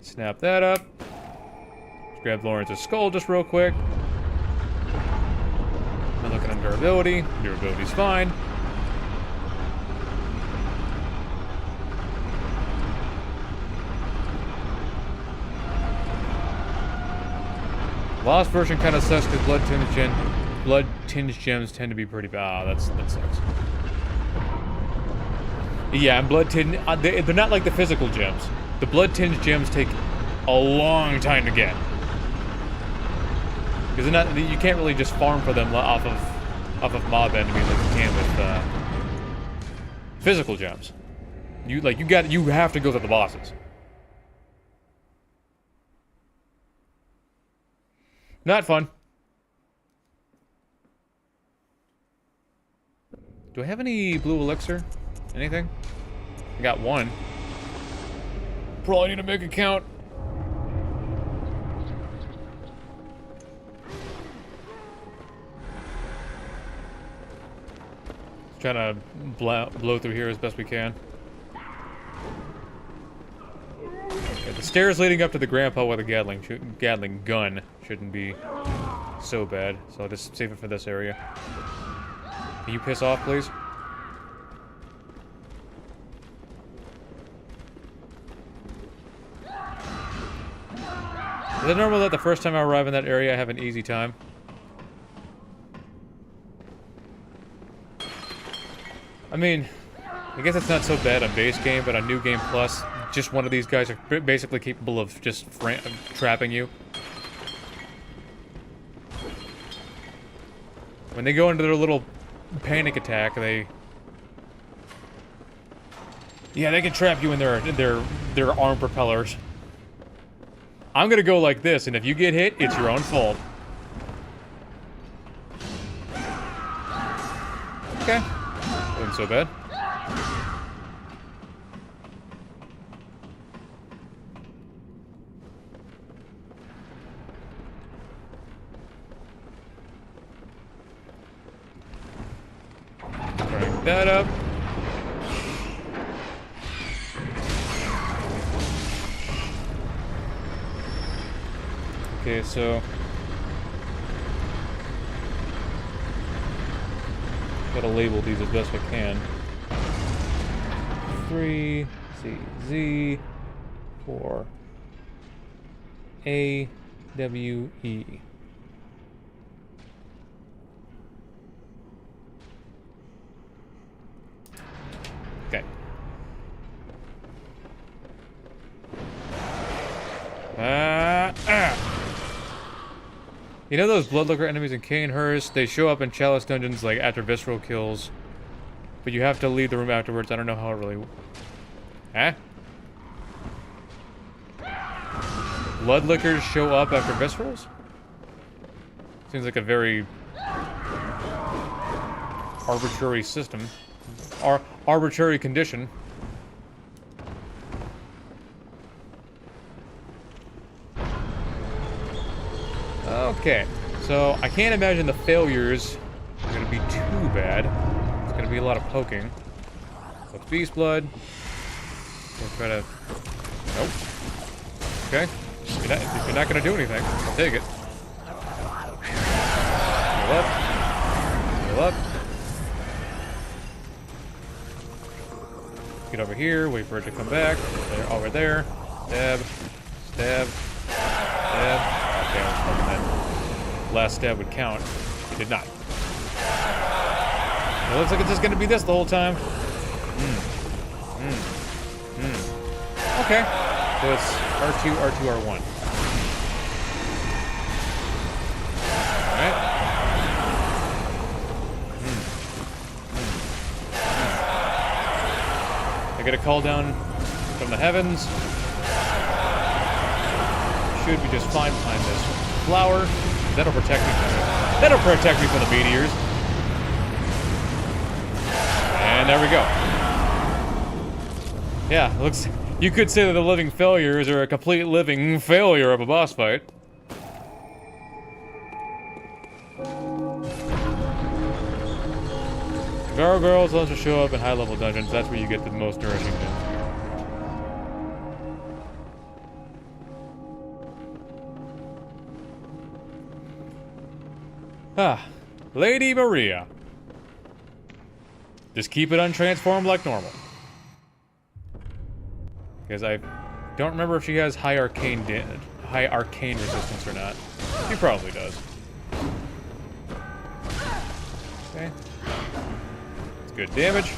Snap that up. Let's grab Lawrence's skull just real quick. I'm looking at durability. Durability's fine. Lost version kind of sucks because blood-tinged gems tend to be pretty bad. That sucks. Yeah, and blood-tinged, they're not like the physical gems. The blood-tinged gems take a long time to get. Because you can't really just farm for them off of mob enemies like you can with physical gems. You have to go to the bosses. Not fun. Do I have any blue elixir? Anything? I got one. Probably need to make a count. Trying to blow through here as best we can. Yeah, the stairs leading up to the grandpa with a Gatling gun shouldn't be so bad. So I'll just save it for this area. Can you piss off, please? Is it normal that the first time I arrive in that area I have an easy time? I mean, I guess it's not so bad on base game, but on New Game Plus, just one of these guys are basically capable of just trapping you. When they go into their little panic attack, yeah, they can trap you in their arm propellers. I'm gonna go like this, and if you get hit, it's your own fault. Okay. Wasn't so bad. Crank that up. Okay, so gotta label these as best I can. 3 CZ 4 AWE. Okay. You know those Bloodlooker enemies in Cainhurst? They show up in Chalice dungeons like after visceral kills, but you have to leave the room afterwards. I don't know how it really. Huh? Bloodlickers show up after viscerals? Seems like a very arbitrary system. Arbitrary condition. Okay, so I can't imagine the failures are going to be too bad. It's going to be a lot of poking. So it's Beast Blood. We'll try to... Nope. Okay. If you're not going to do anything, I'll take it. Heal up. Heal up. Get over here, wait for it to come back. There, over there. Stab. Stab. Stab. Okay, I was hoping that last stab would count. It did not. It looks like it's just gonna be this the whole time. Okay. So it's R2, R2, R1. Alright. I get a call down from the heavens. Should be just fine behind this flower. That'll protect me from the meteors. And there we go. Yeah, looks. You could say that the living failures are a complete living failure of a boss fight. Gargoyles also show up in high-level dungeons. That's where you get the most nourishing things. Ah, Lady Maria. Just keep it untransformed like normal. Because I don't remember if she has high arcane resistance or not. She probably does. Okay. It's good damage.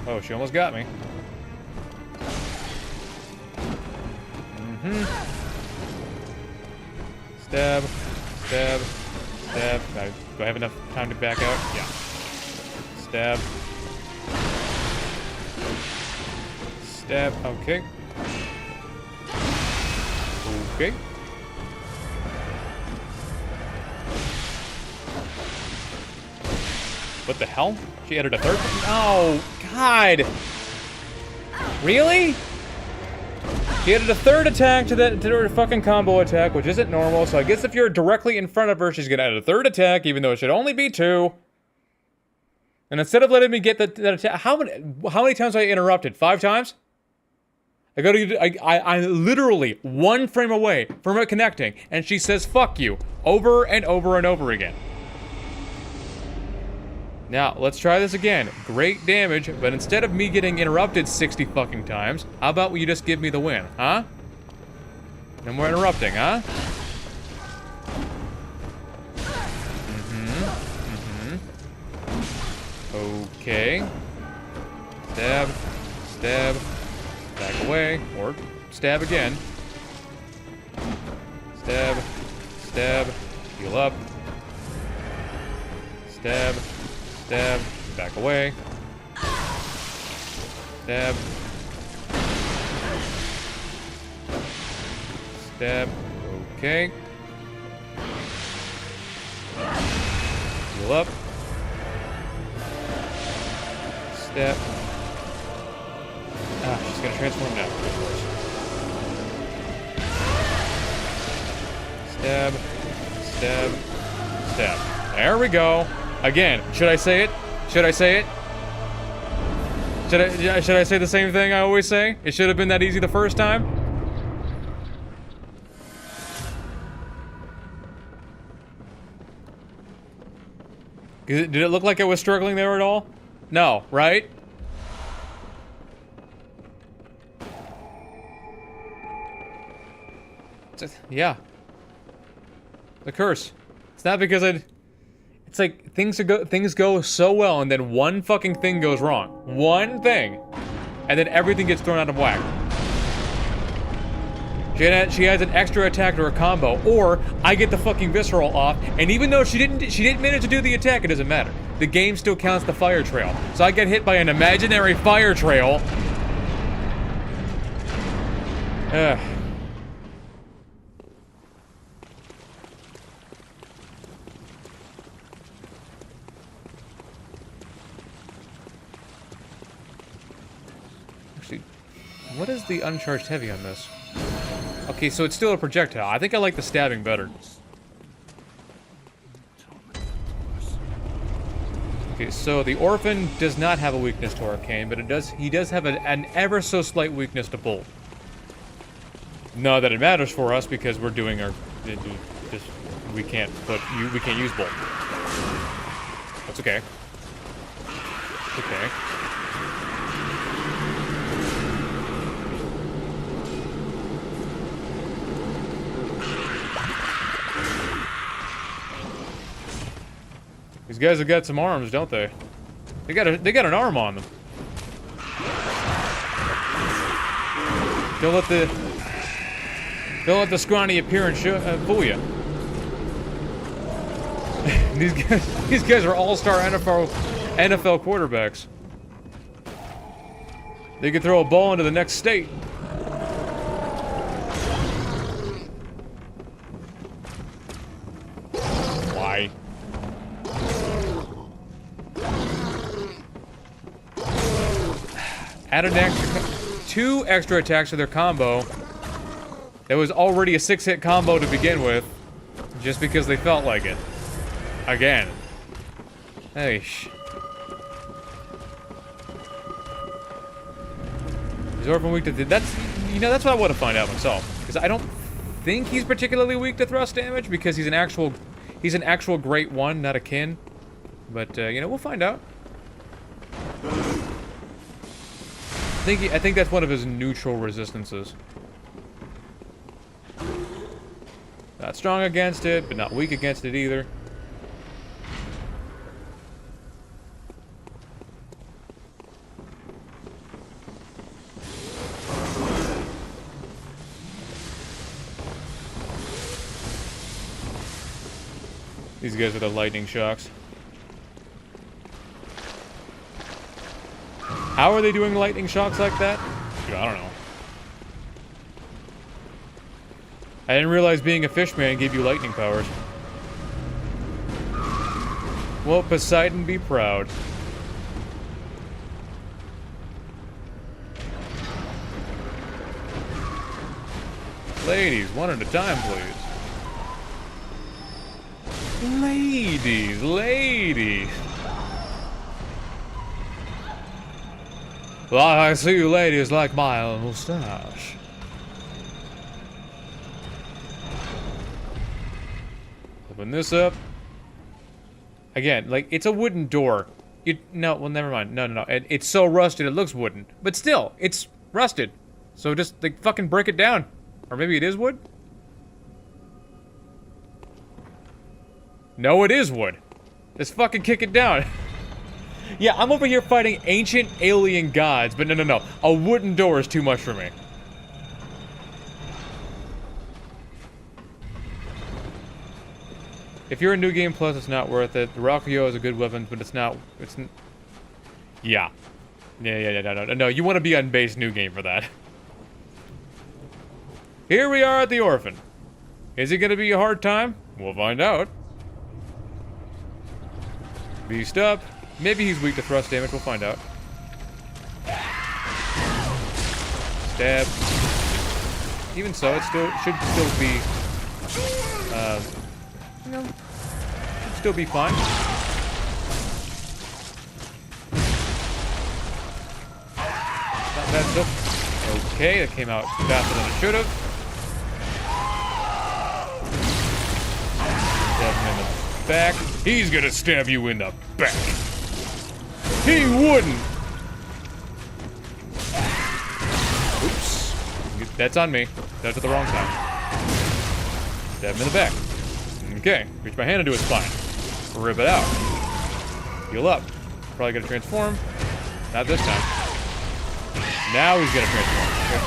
Oh, she almost got me. Stab. Stab. Stab. Do I have enough time to back out? Yeah. Stab. Stab. Okay. Okay. What the hell? She added a third? Oh, God! Really? She added a third attack to her fucking combo attack, which isn't normal, so I guess if you're directly in front of her, she's gonna add a third attack, even though it should only be 2. And instead of letting me get that attack, how many times have I interrupted? 5 times? I'm literally 1 frame away from it connecting, and she says "fuck you" over and over and over again. Now, let's try this again. Great damage, but instead of me getting interrupted 60 fucking times, how about you just give me the win, huh? No more interrupting, huh? Okay. Stab. Stab. Back away. Or stab again. Stab. Stab. Heal up. Stab. Stab. Back away. Stab. Stab. Okay. Heal up. Stab. Ah, she's gonna transform now, of course. Stab. Stab. Stab. There we go. Again, should I say it? Should I say it? Should I say the same thing I always say? It should have been that easy the first time? Did it look like I was struggling there at all? No, right? Yeah. The curse. It's not because it's like things go so well and then one fucking thing goes wrong. One thing. And then everything gets thrown out of whack. She has an extra attack or a combo, or I get the fucking visceral off, and even though she didn't manage to do the attack, it doesn't matter. The game still counts the fire trail. So I get hit by an imaginary fire trail. Ugh. Actually, what is the uncharged heavy on this? Okay, so it's still a projectile. I think I like the stabbing better. Okay, so the orphan does not have a weakness to arcane, but he does have an ever so slight weakness to bolt. Not that it matters for us because we're doing our we can't use bolt. That's okay. Okay. These guys have got some arms, don't they? They got an arm on them. Don't let the scrawny appearance fool you. these guys are all-star NFL quarterbacks. They could throw a ball into the next state. Why? Add an extra, 2 extra attacks to their combo. That was already a 6-hit combo to begin with, just because they felt like it. Again. Hey. Is Orphan weak to that's what I want to find out myself, because I don't think he's particularly weak to thrust damage because he's an actual great one, not a kin. But we'll find out. I think that's one of his neutral resistances. Not strong against it, but not weak against it either. These guys are the lightning shocks. How are they doing lightning shocks like that? Dude, I don't know. I didn't realize being a fishman gave you lightning powers. Well, Poseidon be proud. Ladies, one at a time, please. Ladies. Well, I see you ladies like my mustache. Open this up. Again, like, it's a wooden door. No, well, never mind. No. It's so rusted it looks wooden. But still, it's rusted. So just, like, fucking break it down. Or maybe it is wood? No, it is wood. Just fucking kick it down. Yeah, I'm over here fighting ancient alien gods, but no. A wooden door is too much for me. If you're a New Game Plus, it's not worth it. The Rakuyo is a good weapon, but it's not... Yeah. No, you want to be on base New Game for that. Here we are at the Orphan. Is it going to be a hard time? We'll find out. Beast up. Maybe he's weak to thrust damage. We'll find out. Stab. Even so, it should still be... should still be fine. Not bad stuff. Okay, that came out faster than it should have. Stab him in the back. He's gonna stab you in the back. He wouldn't. Oops. That's on me. That's at the wrong time. Stab him in the back. Okay. Reach my hand into his spine. Rip it out. Heal up. Probably gonna transform. Not this time. Now he's gonna transform. Okay.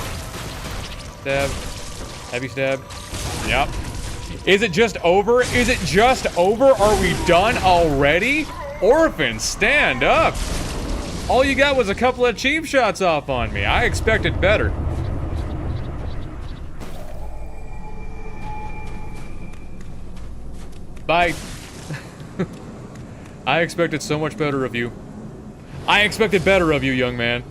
Stab. Heavy stab. Yep. Is it just over? Is it just over? Are we done already? Orphan, stand up! All you got was a couple of cheap shots off on me. I expected better. Bye. I expected so much better of you. I expected better of you, young man.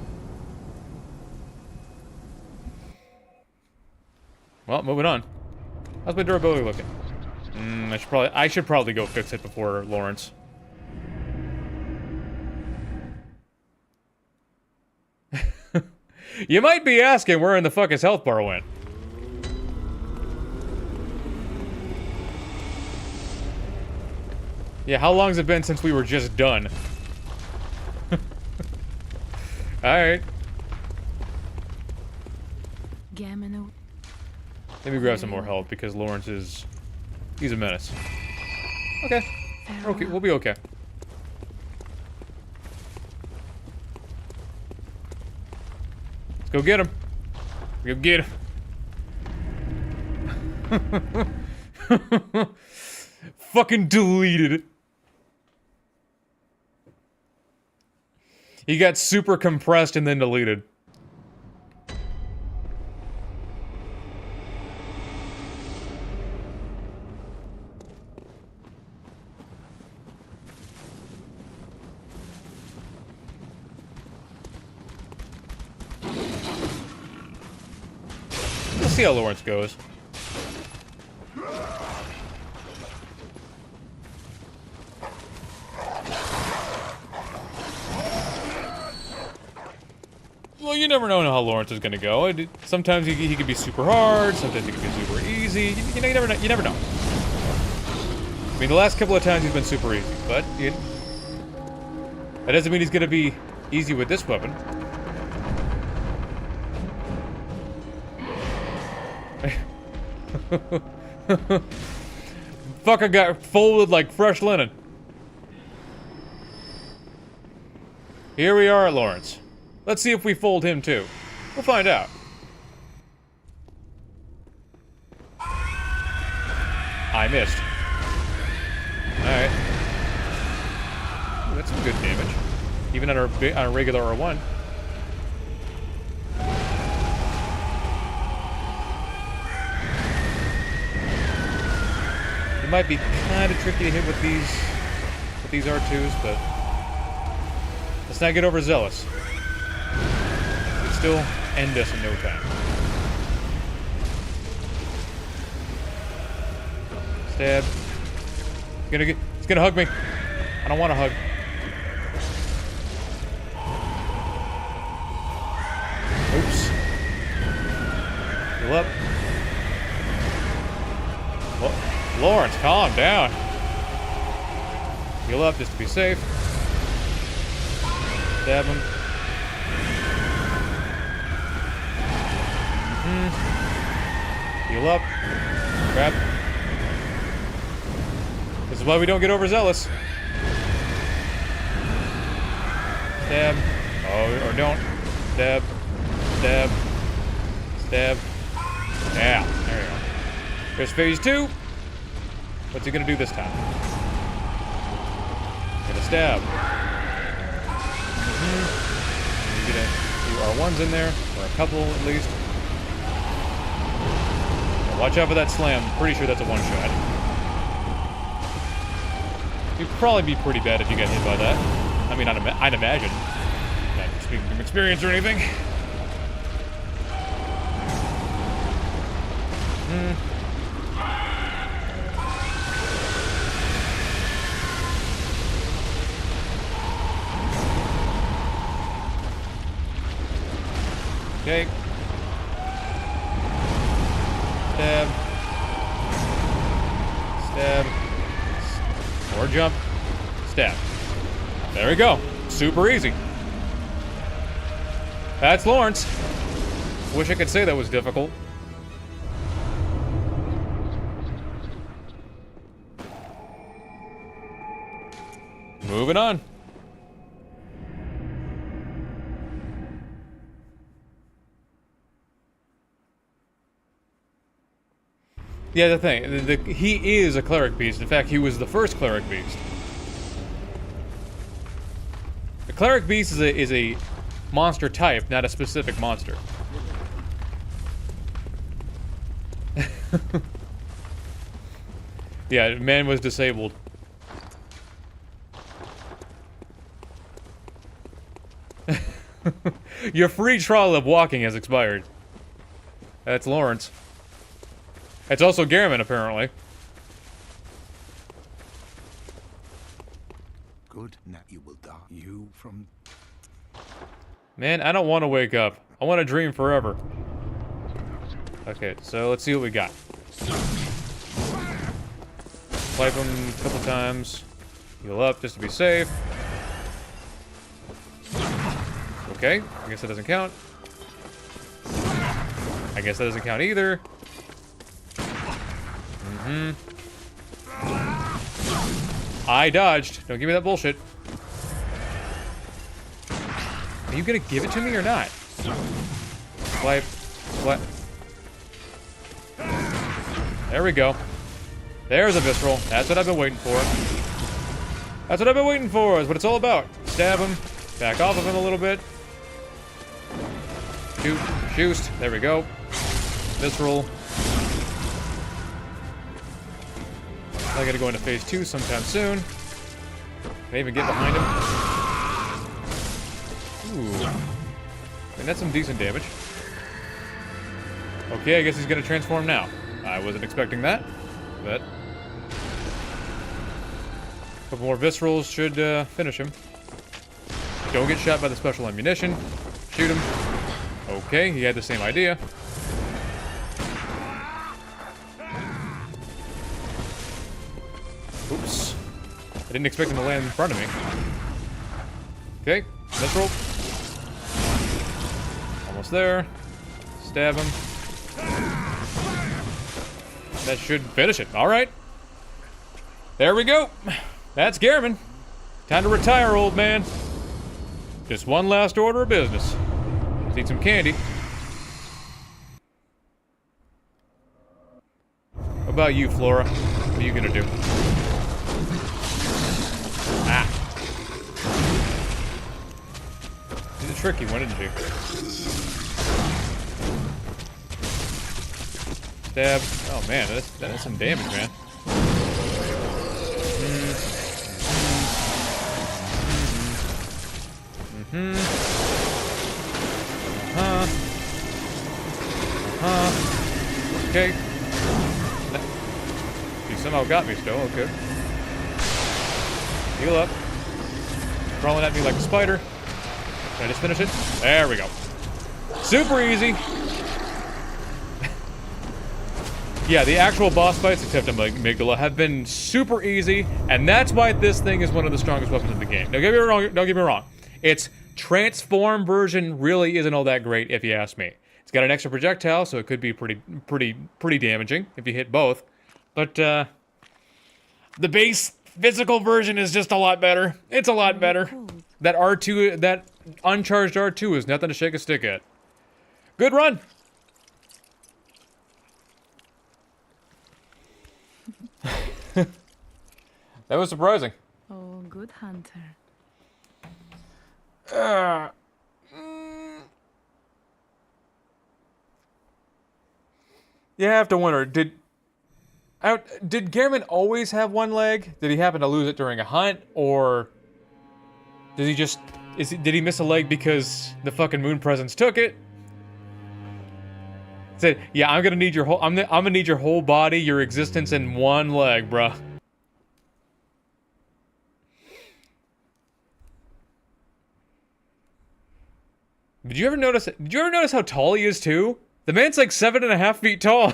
Well, moving on. How's my durability looking? I should probably go fix it before Lawrence. You might be asking where in the fuck his health bar went. Yeah, how long has it been since we were just done? Alright. Let me grab some more health because Lawrence is... he's a menace. Okay. Okay, we'll be okay. Let's go get him. Go get him. Fucking deleted it. He got super compressed and then deleted. Let's see how Lawrence goes. Well, you never know how Lawrence is gonna go. Sometimes he could be super hard, sometimes he could be super easy. You never know. You never know. I mean, the last couple of times he's been super easy, but that doesn't mean he's gonna be easy with this weapon. Fucker got folded like fresh linen. Here we are at Lawrence. Let's see if we fold him too. We'll find out. I missed. Alright. That's some good damage. Even on a regular R1. It might be kind of tricky to hit with these R2s, but let's not get overzealous. It still end us in no time. Stab. It's gonna hug me. I don't want to hug. Heal up. Lawrence, calm down. Heal up just to be safe. Stab him. Heal up. Crap. This is why we don't get overzealous. Stab. Oh, or don't. Stab. Stab. Stab. Yeah, there you go. Here's phase 2. What's he gonna do this time? Get a stab. You get a few R1s in there, or a couple at least. Now watch out for that slam. Pretty sure that's a one-shot. You'd probably be pretty bad if you got hit by that. I mean, I'd imagine. Not speaking from experience or anything. Okay. Stab. Stab. Or jump. Stab. There we go. Super easy. That's Lawrence. Wish I could say that was difficult. Moving on. Yeah, the thing, he is a cleric beast. In fact, he was the first cleric beast. The cleric beast is a monster type, not a specific monster. Yeah, man was disabled. Your free trial of walking has expired. That's Lawrence. It's also Garmin, apparently. Good, now you will die. You from... Man, I don't want to wake up. I want to dream forever. Okay, so let's see what we got. Swipe him a couple times. Heal up just to be safe. Okay, I guess that doesn't count. I guess that doesn't count either. I dodged. Don't give me that bullshit. Are you gonna give it to me or not? Swipe. What? There we go. There's a visceral. That's what I've been waiting for. That's what I've been waiting for. Is what it's all about. Stab him. Back off of him a little bit. Shoot. Shoot. There we go. Visceral. I gotta go into phase 2 sometime soon. Can I even get behind him? Ooh. And that's some decent damage. Okay, I guess he's gonna transform now. I wasn't expecting that, but... a couple more viscerals should finish him. Don't get shot by the special ammunition. Shoot him. Okay, he had the same idea. Oops. I didn't expect him to land in front of me. Okay, visceral. Almost there. Stab him. That should finish it. Alright. There we go. That's Garmin. Time to retire, old man. Just one last order of business. Let's eat some candy. What about you, Flora? What are you gonna do? Ah. She's a tricky one, isn't she? Stab. Oh man, that is some damage, man. Okay. He somehow got me still, okay. Heal up. Crawling at me like a spider. Can I just finish it? There we go. Super easy. Yeah, the actual boss fights, except Amygdala, have been super easy, and that's why this thing is one of the strongest weapons in the game. Don't get me wrong. Its transform version really isn't all that great, if you ask me. It's got an extra projectile, so it could be pretty damaging if you hit both. But the base physical version is just a lot better. It's a lot better. That R2, that uncharged R2 is nothing to shake a stick at. Good run. That was surprising. Oh, good hunter. You have to wonder, did Gehrman always have one leg? Did he happen to lose it during a hunt, or did he just did he miss a leg because the fucking moon presence took it? Said, yeah, I'm gonna need your whole I'm gonna need your whole body, your existence in one leg, bruh. Did you ever notice how tall he is too? The man's like 7.5 feet tall.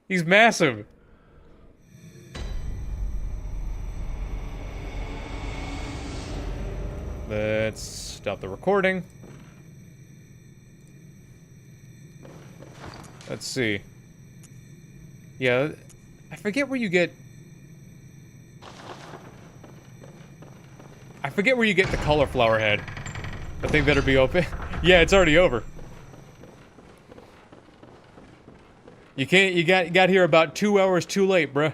He's massive. Let's stop the recording. Let's see. Yeah, I forget where you get... I forget where you get the cauliflower head. The thing better be open. Yeah, it's already over. You got here about 2 hours too late, bruh.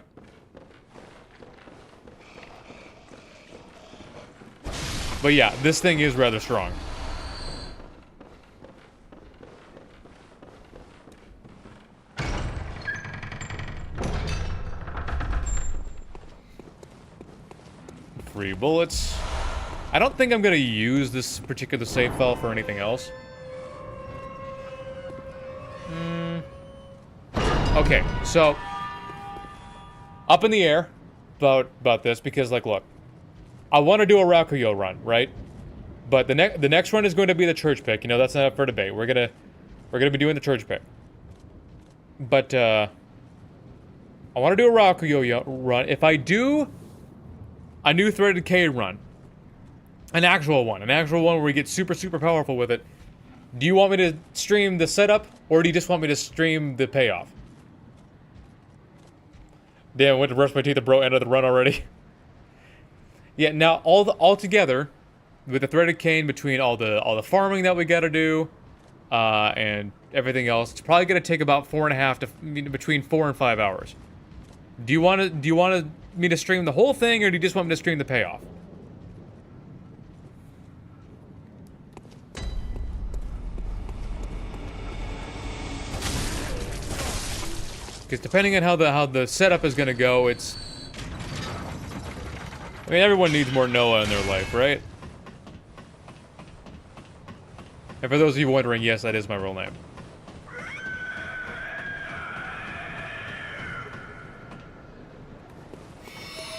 But yeah, this thing is rather strong. Free bullets. I don't think I'm gonna use this particular save file for anything else. Okay, so up in the air about this because, like, look, I want to do a Rakuyo run, right? But the next run is going to be the church pick. You know, that's not up for debate. We're gonna be doing the church pick. But I want to do a Rakuyo run. If I do a new Threaded K run, an actual one where we get super powerful with it, do you want me to stream the setup, or do you just want me to stream the payoff? Damn, I went to brush my teeth and bro ended the run already. Yeah, now all together, with the Threaded Cane, between all the farming that we gotta do, and everything else, it's probably gonna take about 4.5 to between 4 and 5 hours. Do you want me to stream the whole thing, or do you just want me to stream the payoff? Because depending on how the setup is gonna go, it's... I mean, everyone needs more Noah in their life, right? And for those of you wondering, yes, that is my real name.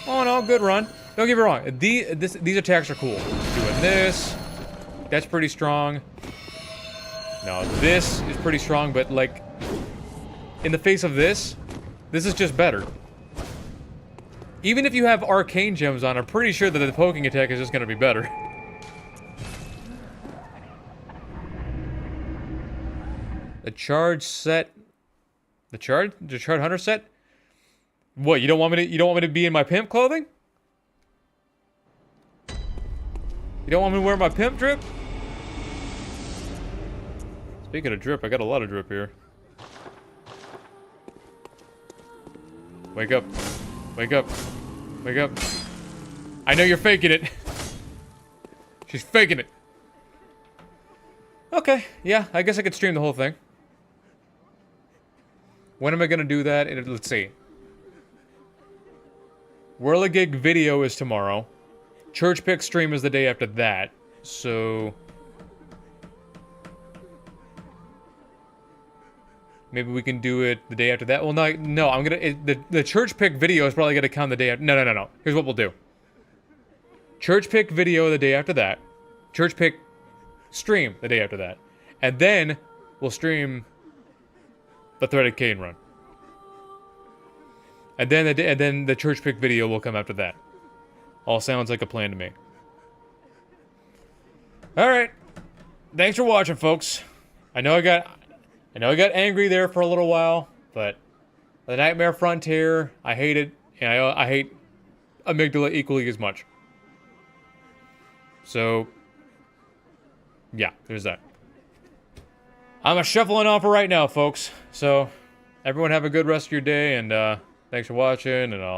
Oh no, good run. Don't get me wrong. These attacks are cool. Doing this, that's pretty strong. No, this is pretty strong, but like, in the face of this is just better. Even if you have arcane gems on, I'm pretty sure that the poking attack is just gonna be better. The charge set. The charge hunter set? What, you don't want me to be in my pimp clothing? You don't want me to wear my pimp drip? Speaking of drip, I got a lot of drip here. Wake up. Wake up. Wake up. I know you're faking it. She's faking it. Okay, yeah, I guess I could stream the whole thing. When am I gonna do that? Let's see. Whirligig video is tomorrow. Church Pick stream is the day after that. So... maybe we can do it the day after that. Well, no, I'm gonna... the Church Pick video is probably gonna come the day after... No. Here's what we'll do. Church Pick video the day after that. Church Pick stream the day after that. And then we'll stream the Threaded Cane run. And then the church pick video will come after that. All sounds like a plan to me. All right. Thanks for watching, folks. I know I got angry there for a little while, but the Nightmare Frontier, I hate it, and I hate Amygdala equally as much. So, yeah, there's that. I'm shuffling on for right now, folks. So, everyone have a good rest of your day, and thanks for watching, and I'll